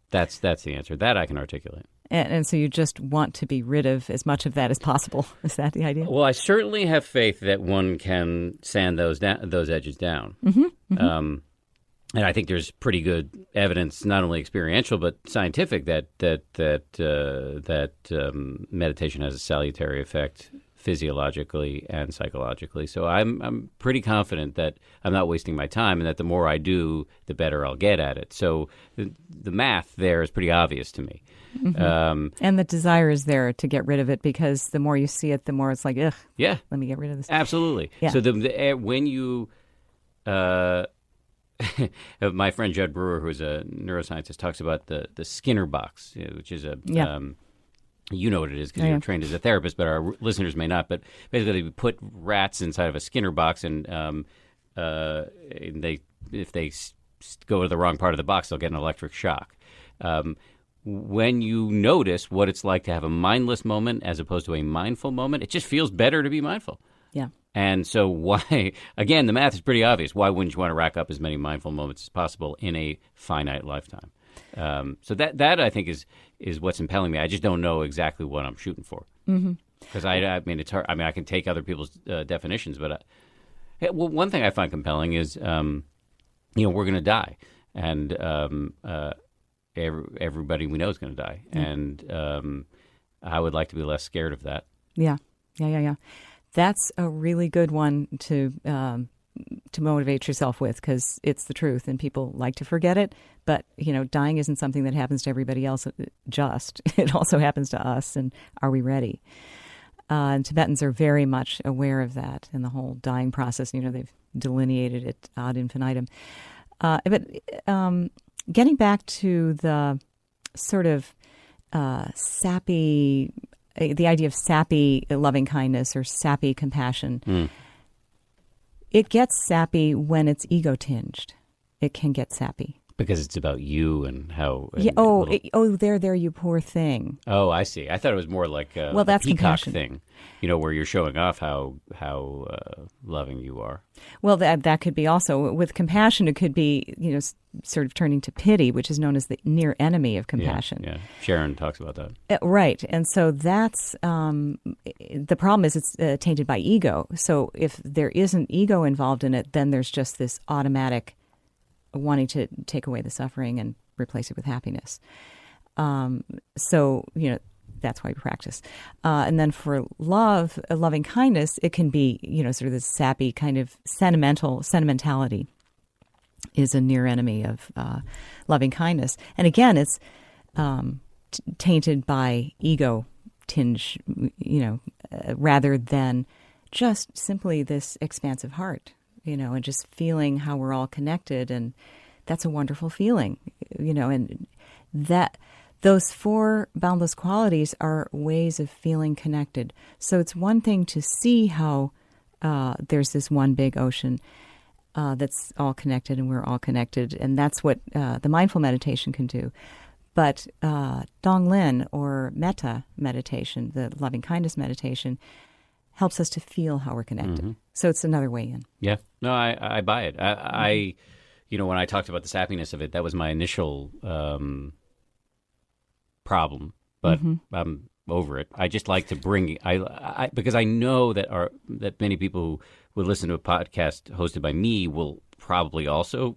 Speaker 1: That's the answer. That I can articulate.
Speaker 2: And so you just want to be rid of as much of that as possible. Is that the idea?
Speaker 1: Well, I certainly have faith that one can sand those edges down.
Speaker 2: Mm-hmm, mm-hmm.
Speaker 1: And I think there's pretty good evidence, not only experiential but scientific, that meditation has a salutary effect physiologically and psychologically. So I'm pretty confident that I'm not wasting my time, and that the more I do, the better I'll get at it. So the math there is pretty obvious to me.
Speaker 2: Mm-hmm. And the desire is there to get rid of it, because the more you see it, the more it's like, ugh,
Speaker 1: yeah,
Speaker 2: let me get rid of this.
Speaker 1: Absolutely.
Speaker 2: Yeah.
Speaker 1: So when you, my friend Judd Brewer, who's a neuroscientist, talks about the Skinner box, which is you know what it is because you're trained as a therapist, but our listeners may not. But basically, we put rats inside of a Skinner box, and if they go to the wrong part of the box, they'll get an electric shock. When you notice what it's like to have a mindless moment as opposed to a mindful moment, it just feels better to be mindful.
Speaker 2: Yeah.
Speaker 1: And so why, again, the math is pretty obvious. Why wouldn't you want to rack up as many mindful moments as possible in a finite lifetime? So that I think is what's impelling me. I just don't know exactly what I'm shooting for. Because I mean, it's hard. I mean, I can take other people's definitions, but one thing I find compelling is, we're going to die, and everybody we know is going to die, and I would like to be less scared of that.
Speaker 2: Yeah. That's a really good one to motivate yourself with, because it's the truth, and people like to forget it. But dying isn't something that happens to everybody else. It also happens to us. And are we ready? And Tibetans are very much aware of that in the whole dying process. They've delineated it ad infinitum. But getting back to the sort of sappy, the idea of sappy loving kindness or sappy compassion, it gets sappy when it's ego tinged. It can get sappy.
Speaker 1: Because it's about you and how...
Speaker 2: there, you poor thing.
Speaker 1: Oh, I see. I thought it was more like a
Speaker 2: that's
Speaker 1: peacock
Speaker 2: compassion
Speaker 1: thing, where you're showing off how loving you are.
Speaker 2: Well, that could be also. With compassion, it could be, sort of turning to pity, which is known as the near enemy of compassion.
Speaker 1: Yeah. Sharon talks about that.
Speaker 2: Right. And so that's... the problem is it's tainted by ego. So if there isn't ego involved in it, then there's just this automatic wanting to take away the suffering and replace it with happiness. So, that's why we practice. And then for loving kindness, it can be, sort of this sappy kind of sentimentality is a near enemy of loving kindness. And again, it's tainted by ego tinge, rather than just simply this expansive heart. And just feeling how we're all connected, and that's a wonderful feeling, and that those four boundless qualities are ways of feeling connected. So it's one thing to see how there's this one big ocean that's all connected, and we're all connected, and that's what the mindful meditation can do. But Dong Lin or metta meditation, the loving kindness meditation, helps us to feel how we're connected. So it's another way in.
Speaker 1: Yeah. No, I buy it. I when I talked about the sappiness of it, that was my initial problem, but I'm over it. I just like to bring I because I know that many people who would listen to a podcast hosted by me will probably also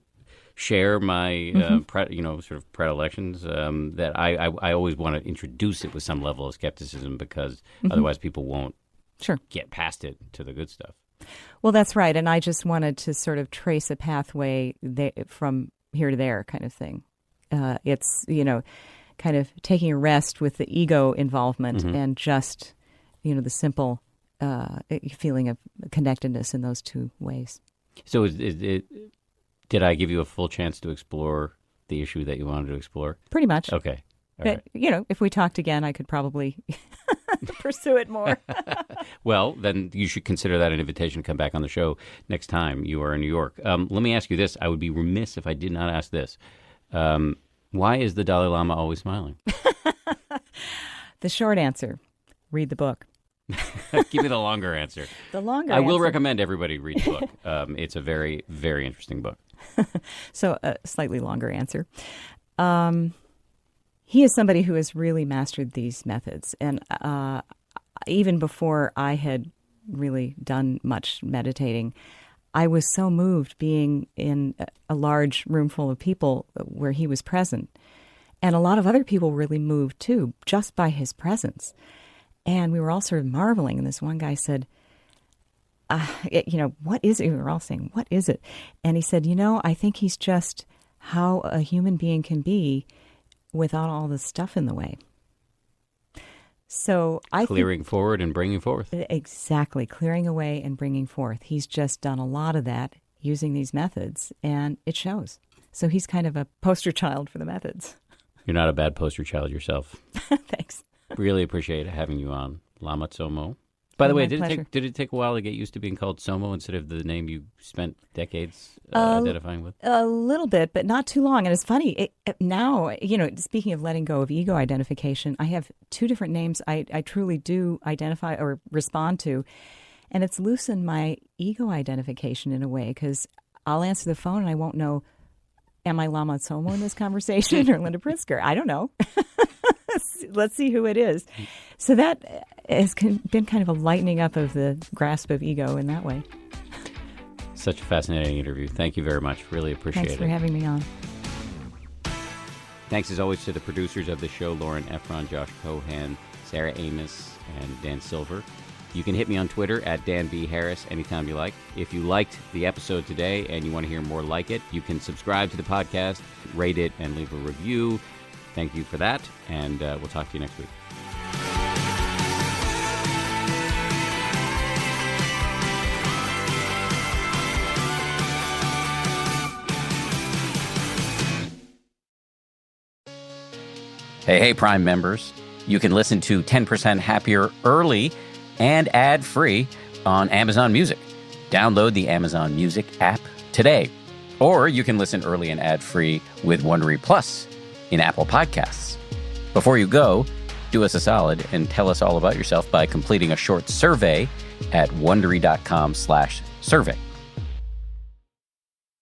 Speaker 1: share my sort of predilections. That I always want to introduce it with some level of skepticism because otherwise people won't get past it to the good stuff.
Speaker 2: Well, that's right. And I just wanted to sort of trace a pathway from here to there kind of thing. It's, kind of taking a rest with the ego involvement and just, the simple feeling of connectedness in those two ways.
Speaker 1: So did I give you a full chance to explore the issue that you wanted to explore?
Speaker 2: Pretty much.
Speaker 1: Okay. All
Speaker 2: but,
Speaker 1: right.
Speaker 2: If we talked again, I could probably pursue it more.
Speaker 1: Well, then you should consider that an invitation to come back on the show next time you are in New York. Let me ask you this. I would be remiss if I did not ask this. Why is the Dalai Lama always smiling?
Speaker 2: The short answer, read the book.
Speaker 1: Give me the longer answer.
Speaker 2: The longer
Speaker 1: I will
Speaker 2: answer.
Speaker 1: recommend everybody read the book. It's a very, very interesting book.
Speaker 2: So a slightly longer answer. He is somebody who has really mastered these methods. And even before I had really done much meditating, I was so moved being in a large room full of people where he was present. And a lot of other people really moved too, just by his presence. And we were all sort of marveling. And this one guy said, what is it? We were all saying, what is it? And he said, I think he's just how a human being can be without all the stuff in the way. So
Speaker 1: clearing forward and bringing forth.
Speaker 2: Exactly. Clearing away and bringing forth. He's just done a lot of that using these methods, and it shows. So he's kind of a poster child for the methods.
Speaker 1: You're not a bad poster child yourself.
Speaker 2: Thanks.
Speaker 1: Really appreciate having you on, Lama Tsomo. By the way, did it take a while to get used to being called Tsomo instead of the name you spent decades identifying with?
Speaker 2: A little bit, but not too long. And it's funny, now, speaking of letting go of ego identification, I have two different names I truly do identify or respond to. And it's loosened my ego identification in a way, because I'll answer the phone and I won't know, am I Lama Tsomo in this conversation or Linda Pritzker? I don't know. Let's see who it is. So that has been kind of a lightening up of the grasp of ego in that way.
Speaker 1: Such a fascinating interview. Thank you very much. Really appreciate it.
Speaker 2: Thanks for having me on.
Speaker 1: Thanks as always to the producers of the show, Lauren Efron, Josh Cohan, Sarah Amos, and Dan Silver. You can hit me on Twitter at Dan B. Heiress anytime you like. If you liked the episode today and you want to hear more like it, you can subscribe to the podcast, rate it, and leave a review. Thank you for that, and we'll talk to you next week. Hey, Prime members. You can listen to 10% Happier early and ad-free on Amazon Music. Download the Amazon Music app today. Or you can listen early and ad-free with Wondery Plus in Apple Podcasts. Before you go, do us a solid and tell us all about yourself by completing a short survey at Wondery.com/survey.